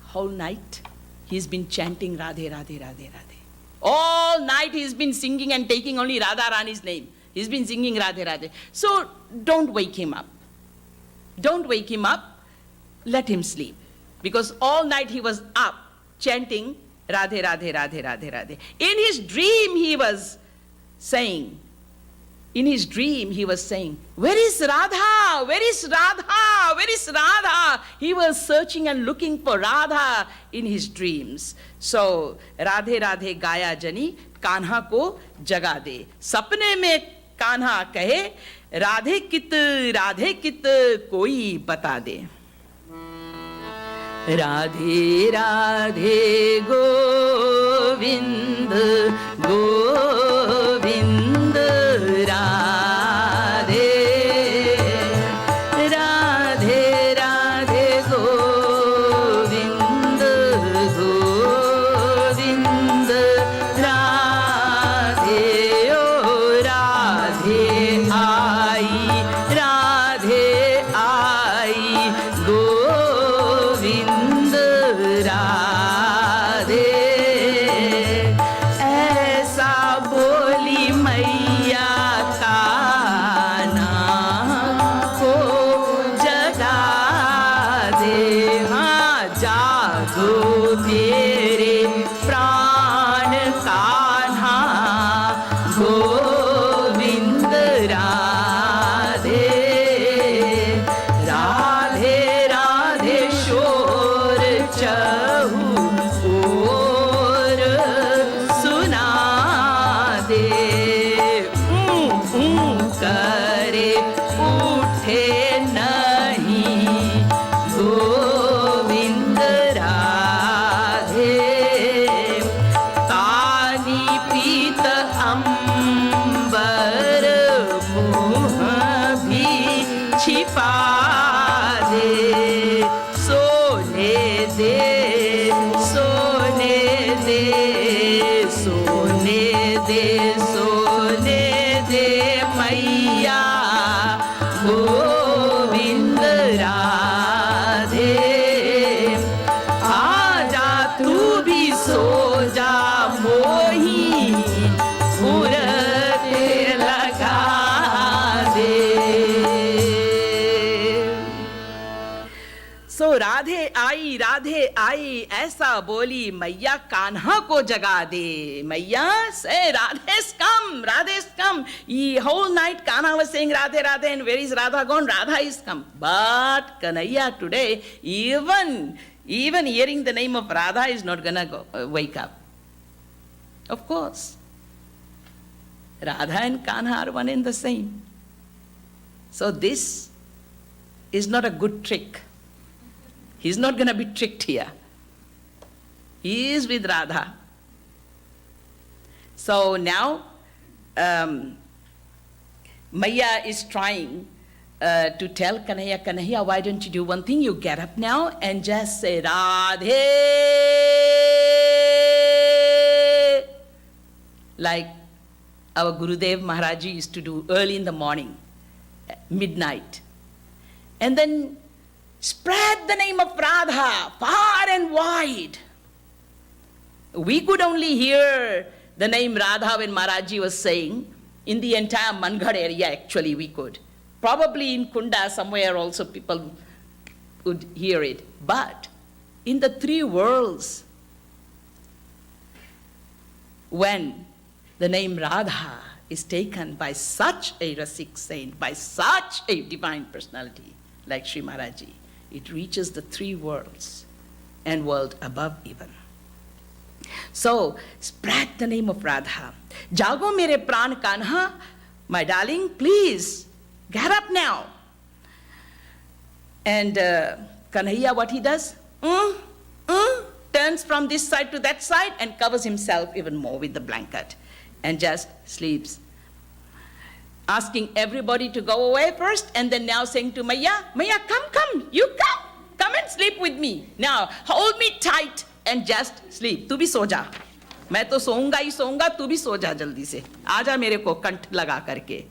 Whole night he's been chanting Radhe, Radhe, Radhe, Radhe. All night he's been singing and taking only Radha Rani's name. He's been singing Radhe, Radhe. So don't wake him up. Don't wake him up. Let him sleep. Because all night he was up chanting Radhe, Radhe, Radhe, Radhe, Radhe. In his dream he was saying, where is Radha? Where is Radha? Where is Radha? He was searching and looking for Radha in his dreams. So, Radhe, Radhe, Gaya Jani, Kanha ko jaga de. Sapne mein Kanha kahe, Radhe kit koi bata de. Radhe Radhe Govind Govind Radhe Radhe Radhe Govind Govind Radhe O Radhe Ai Govind Radhe ऐसा बोली मैया कान्हा को जगा दे हाँ जागो मेरे प्राण कान्हा गोविंद राधे राधे राधे शोर चहु और सुना दे करे उठे नहीं गोविंद राधे काली पीत अंबर मुँह भी छिपा दे सोने दे सोने दे सोने दे सोने दे मैया गोविंद राधे आजा तू भी सो जा मोही मूरत लगा दे. So Radhe आई ऐसा बोली मैया कान्हा को जगा दे. Maya say Radhe's come, Radhe's come. The whole night Kanha was saying Radhe, Radhe, and where is Radha gone? Radha is come. But Kanhaiya today, even Even hearing the name of Radha is not going to wake up. Of course. Radha and Kanha are one and the same. So this is not a good trick. He's not going to be tricked here. He is with Radha. So now, Maya is trying to tell Kanhaiya, Kanhaiya, why don't you do one thing? You get up now and just say, Radhe, like our Gurudev Maharaji used to do early in the morning, midnight. And then spread the name of Radha far and wide. We could only hear the name Radha when Maharaji was saying. In the entire Manghad area, actually, we could. Probably in Kunda, somewhere also people would hear it. But in the three worlds, when the name Radha is taken by such a Rasik saint, by such a divine personality like Sri Maharaji, it reaches the three worlds and world above even. So, spread the name of Radha. Jago mere pran Kanha, my darling, please, get up now. And Kanhaiya, what he does? Turns from this side to that side and covers himself even more with the blanket and just sleeps. Asking everybody to go away first and then now saying to Maya, Maya, come, you come and sleep with me. Now, hold me tight and just sleep. तू भी सो जा. मैं तो सोऊंगा ही सोऊंगा, तू भी सो जा जल्दी से. आजा मेरे को कंठ लगा करके.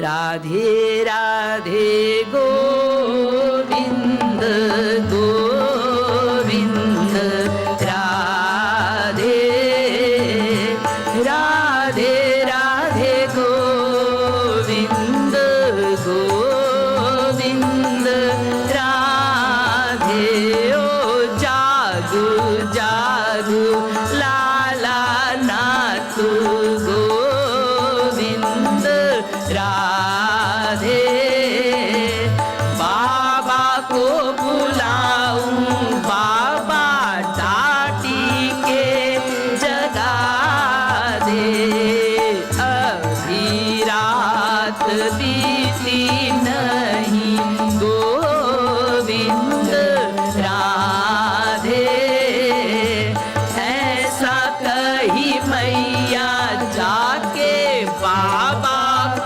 राधे राधे गोविंद गोविंद राधे राधे राधे गोविंद गोविंद राधे ओ जागू जागू लाला नाथू गोविंद राधे बाबा को बुलाऊं बाबा डाटी के जगा दे अभी रात बीती नहीं गोविंद राधे ऐसा कही मैया जाके बाबा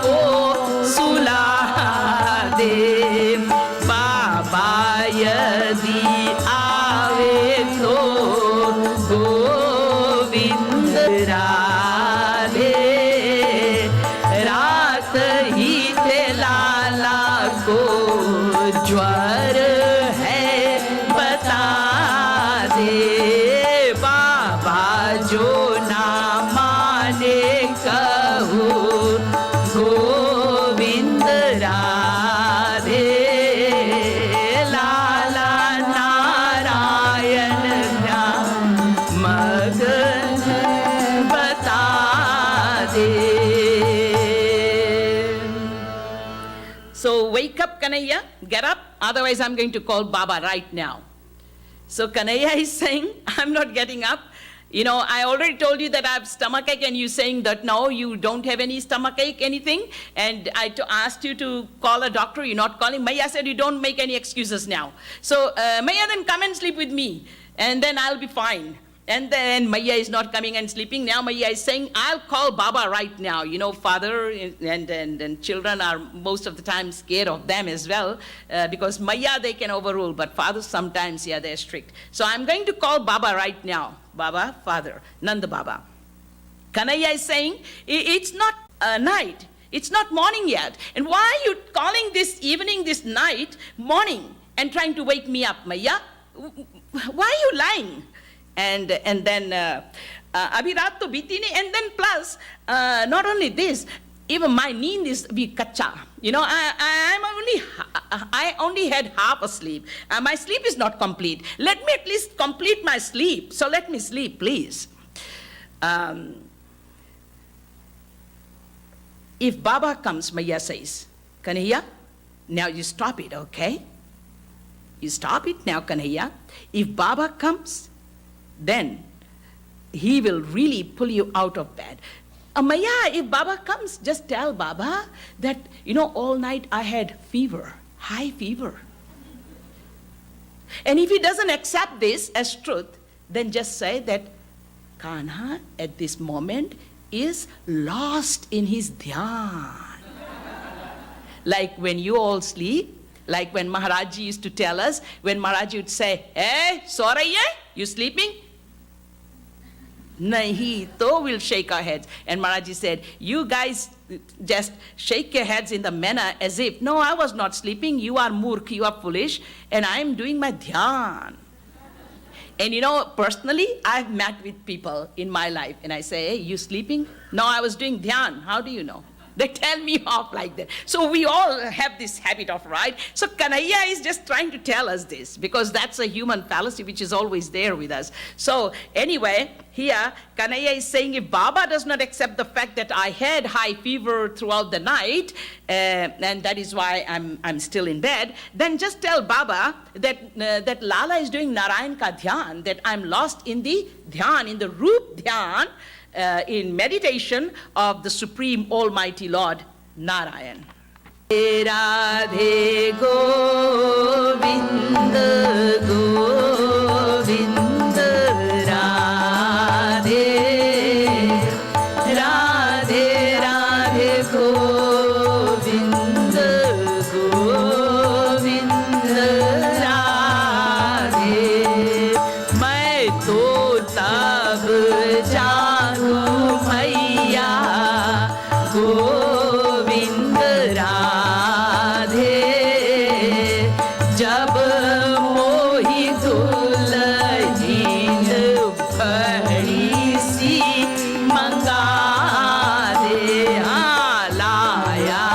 को सुला दे बाबा यदि आवे तो गोविंद राधे रात ही थे लाला को ज्वर है बता दे बाबा जो ना माने कहू गोविंद राधे लाला नारायण ध्यान मगन बता दे. So wake up, Kanhaiya, get up, otherwise I'm going to call Baba right now. So Kanhaiya is saying, I'm not getting up. You know, I already told you that I have stomachache and you saying that no, you don't have any stomachache, anything. And I asked you to call a doctor, you're not calling. Maya said you don't make any excuses now. So Maya, then come and sleep with me and then I'll be fine. And then Maya is not coming and sleeping. Now Maya is saying, I'll call Baba right now. You know, father and children are most of the time scared of them as well. Because Maya they can overrule, but fathers sometimes, yeah, they're strict. So I'm going to call Baba right now. Baba, father, Nanda Baba. Kanhaiya is saying, it's not night. It's not morning yet. And why are you calling this evening, this night, morning, and trying to wake me up, Maya? Why are you lying? And then abhi raat to biti nahi, and then plus not only this, even my need is be kacha. You know, I only had half a sleep. My sleep is not complete. Let me at least complete my sleep. So let me sleep, please. If Baba comes, Maya says, Kanhaiya, now you stop it, okay? you stop it now, Kanhaiya. If Baba comes, then he will really pull you out of bed. Maya, if Baba comes, just tell Baba that, all night I had fever, high fever. And if he doesn't accept this as truth, then just say that Kanha at this moment is lost in his dhyan. Like when you all sleep, like when Maharaji used to tell us, when Maharaji would say, "Hey, sorry, you sleeping?" Nahi, to will shake our heads. And Maharaji said, "You guys just shake your heads in the manner as if, no, I was not sleeping, you are murk, you are foolish, and I am doing my dhyan." And personally, I've met with people in my life, and I say, "Hey, you sleeping?" "No, I was doing dhyan." "How do you know?" They tell me off like that. So we all have this habit of, right? So Kanhaiya is just trying to tell us this, because that's a human fallacy which is always there with us. So anyway, here Kanhaiya is saying, if Baba does not accept the fact that I had high fever throughout the night, and that is why I'm still in bed, then just tell Baba that Lala is doing Narayan ka dhyan, that I'm lost in the dhyan, in the Roop dhyan, in meditation of the Supreme Almighty Lord Narayan. Radhe Govind Govind Radhe Radhe Radhe Govind Govind Radhe. मैं तो तब जागू मैया गोविंद राधे, जब मोही दुल्हन बड़ी सी मंगा दे। लाया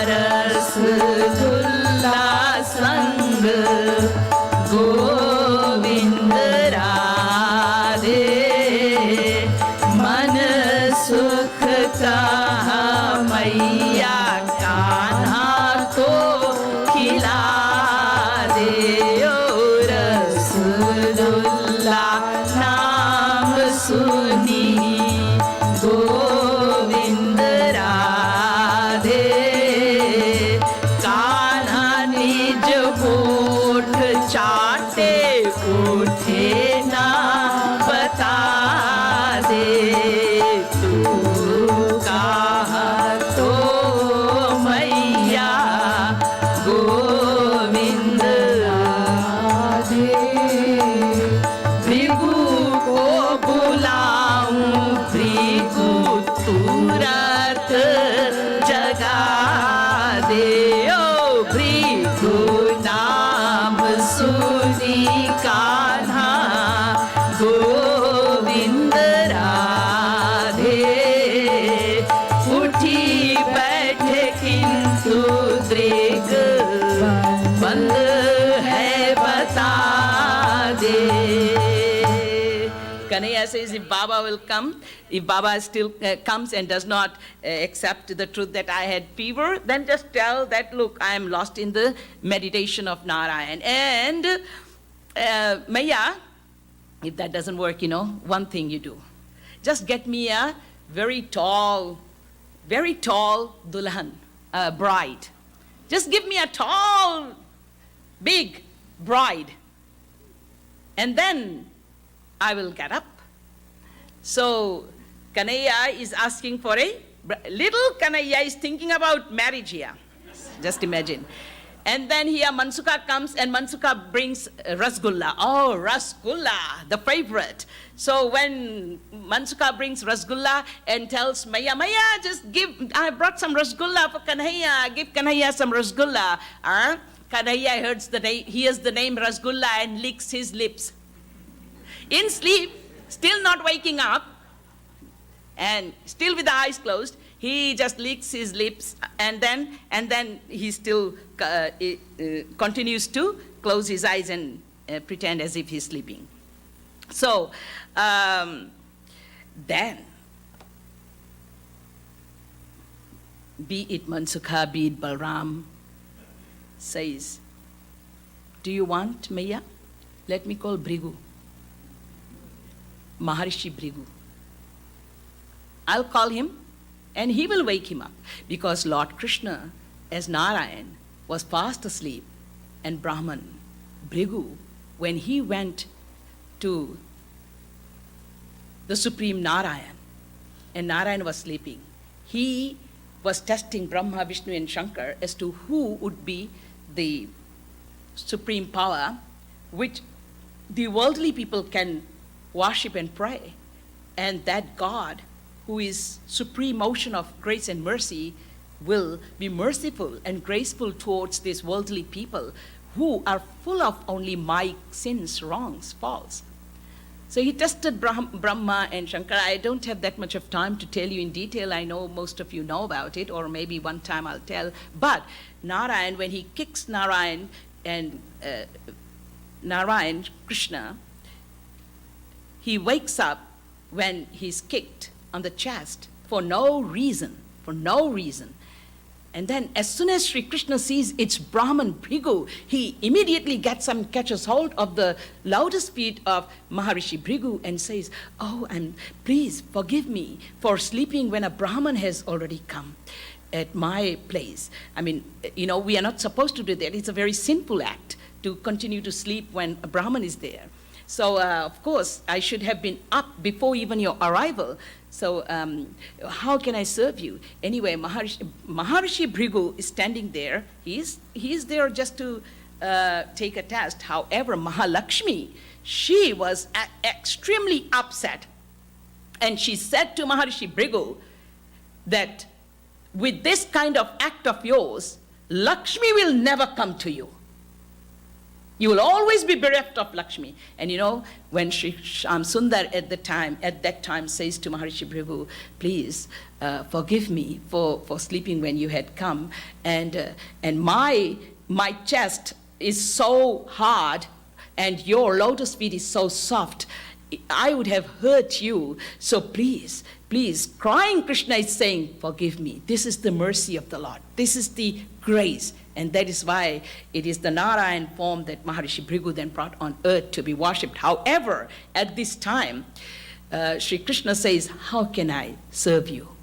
रसगुल्ला संग गोविंद राधे, मन सुख का मैया कान्हा को खिला दे। ओ रसगुल्ला नाम सुनी गोविंद राधे, कान्हा निज होठ चाटे उठे ना बता दे। तू कहा तो मैया गोविंद राधे, भृगु को बुलाऊं भृगु तुरंत जगा दे। ओ भृगु नाम सुनी कान्हा गोविंद राधे, उठी बैठे किंतु दृग बंद है बता दे। Kanhaiya says, if Baba will come, if Baba still comes and does not accept the truth that I had fever, then just tell that, look, I am lost in the meditation of Narayan. And Maya, if that doesn't work, one thing you do. Just get me a very tall dulhan, bride. Just give me a tall, big bride. And then I will get up. So Kanhaiya is asking for little Kanhaiya is thinking about marriage here. Just imagine. And then here Mansuka comes and Mansuka brings rasgulla. Oh, rasgulla, the favorite. So when Mansuka brings rasgulla and tells Maya, just I brought some rasgulla for Kanhaiya, give Kanhaiya some rasgulla. Kanhaiya hears the name rasgulla and licks his lips. In sleep, still not waking up, and still with the eyes closed, he just licks his lips, and then he still continues to close his eyes and pretend as if he's sleeping. So then, be it Mansukha, be it Balram, says, Do you want Maya? Let me call Bhrigu. Maharishi Bhrigu. I'll call him and he will wake him up. Because Lord Krishna, as Narayan, was fast asleep, and Brahman, Bhrigu, when he went to the Supreme Narayan, and Narayan was sleeping, he was testing Brahma, Vishnu and Shankar as to who would be the supreme power which the worldly people can worship and pray. And that God, who is supreme ocean of grace and mercy, will be merciful and graceful towards these worldly people who are full of only my sins, wrongs, faults. So he tested Brahma and Shankara. I don't have that much of time to tell you in detail. I know most of you know about it, or maybe one time I'll tell. But Narayan, when he kicks Narayan and Narayan, Krishna, he wakes up when he's kicked on the chest for no reason. And then as soon as Sri Krishna sees it's Brahman Bhrigu, he immediately gets up and catches hold of the lotus feet of Maharishi Bhrigu and says, "Oh, and please forgive me for sleeping when a Brahman has already come at my place." I mean, we are not supposed to do that. It's a very sinful act to continue to sleep when a Brahman is there. So, of course, I should have been up before even your arrival. So, how can I serve you? Anyway, Maharishi Bhrigu is standing there. He is there just to take a test. However, Mahalakshmi, she was extremely upset. And she said to Maharishi Bhrigu that with this kind of act of yours, Lakshmi will never come to you. You will always be bereft of Lakshmi. And when Sri Shyam Sundar at that time says to Maharishi Bhrigu, "Please forgive me for sleeping when you had come, and my chest is so hard, and your lotus feet is so soft, I would have hurt you. So please, crying Krishna is saying, forgive me. This is the mercy of the Lord. This is the grace." And that is why it is the Narayan form that Maharishi Bhrigu then brought on earth to be worshipped. However, at this time, Sri Krishna says, "How can I serve you?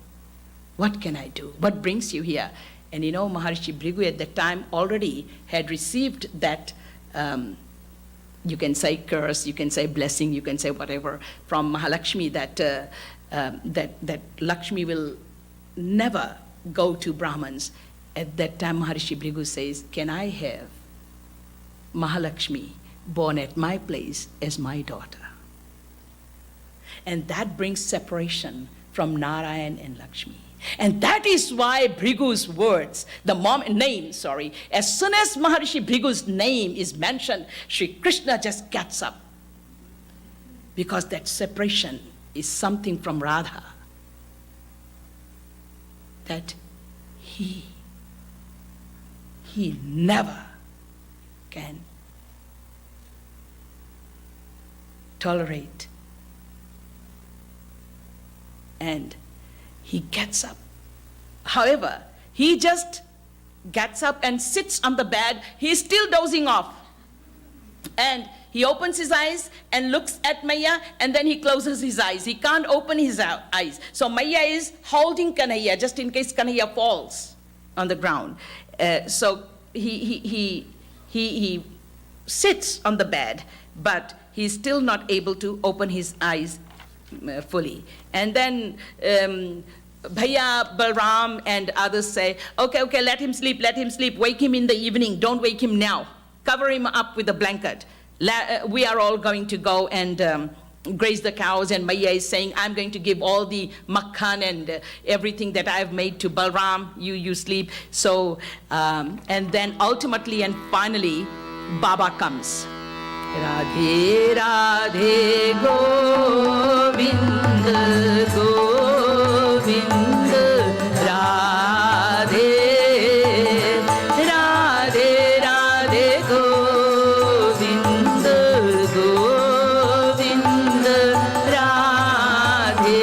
What can I do? What brings you here?" And Maharishi Bhrigu at that time already had received that, you can say curse, you can say blessing, you can say whatever, from Mahalakshmi, that Lakshmi will never go to Brahmans. At that time, Maharishi Bhrigu says, "Can I have Mahalakshmi born at my place as my daughter?" And that brings separation from Narayan and Lakshmi. And that is why Bhrigu's words, as soon as Maharishi Bhrigu's name is mentioned, Sri Krishna just gets up. Because that separation is something from Radha. That he never can tolerate. And he gets up. However, he just gets up and sits on the bed. He's still dozing off. And he opens his eyes and looks at Maya, and then he closes his eyes. He can't open his eyes. So Maya is holding Kanhaiya just in case Kanhaiya falls on the ground. So he sits on the bed, but he's still not able to open his eyes fully. And then Bhaiya, Balram and others say, okay, let him sleep, wake him in the evening, don't wake him now. Cover him up with a blanket. We are all going to go and graze the cows, and Maya is saying, "I'm going to give all the makhan and everything that I've made to Balram, you sleep." So, and then ultimately and finally, Baba comes. Radhe Radhe Govind Govind Radhe Radhe Radhe Govind Govind Radhe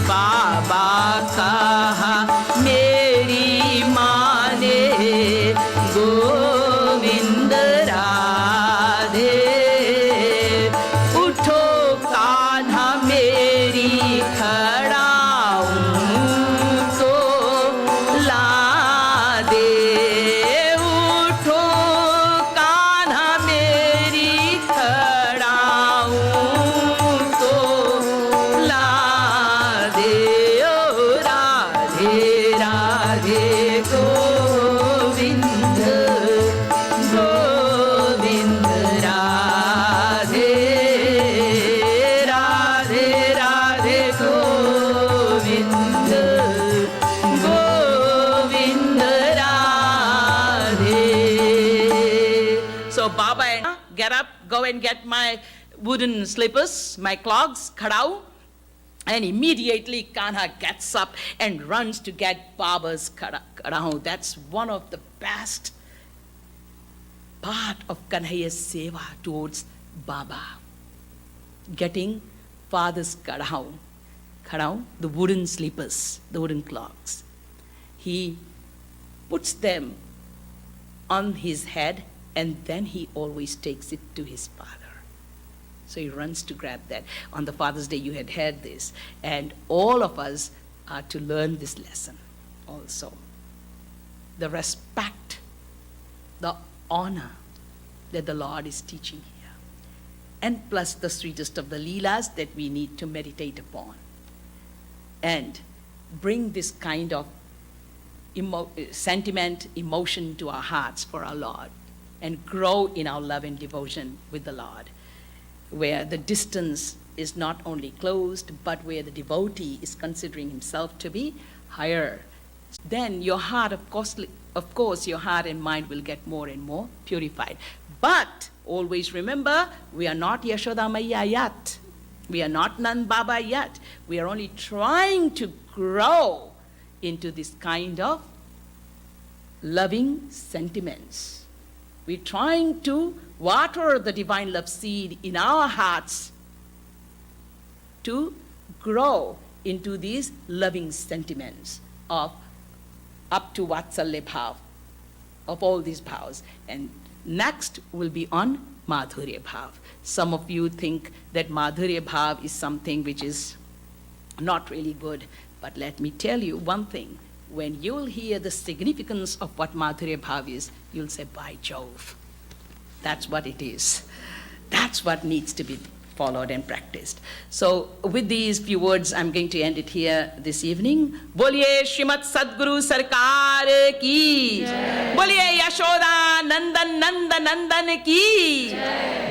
Baba kaha meri maa ne Govind Radhe go and get my wooden slippers, my clogs, karao. And immediately Kanha gets up and runs to get Baba's karao. That's one of the best part of Kanhaiya's seva towards Baba. Getting father's karao, the wooden slippers, the wooden clogs. He puts them on his head and then he always takes it to his father. So he runs to grab that. On the Father's Day, you had heard this. And all of us are to learn this lesson also. The respect, the honor that the Lord is teaching here. And plus the sweetest of the Leelas that we need to meditate upon. And bring this kind of sentiment, emotion to our hearts for our Lord. And grow in our love and devotion with the Lord. Where the distance is not only closed, but where the devotee is considering himself to be higher. Then your heart, of course, your heart and mind will get more and more purified. But always remember, we are not Yashoda Maiya yet. We are not Nand Baba yet. We are only trying to grow into this kind of loving sentiments. We're trying to water the divine love seed in our hearts to grow into these loving sentiments of up to Vatsalya Bhav, of all these bhavs. And next will be on Madhurya Bhav. Some of you think that Madhurya Bhav is something which is not really good, but let me tell you one thing. When you'll hear the significance of what Madhurya Bhav is, you'll say, by Jove, that's what it is. That's what needs to be followed and practiced. So with these few words, I'm going to end it here this evening. Boliye Srimad Sadguru Sarkar ki. Boliye Yashoda Nandan Nandan Nandan ki.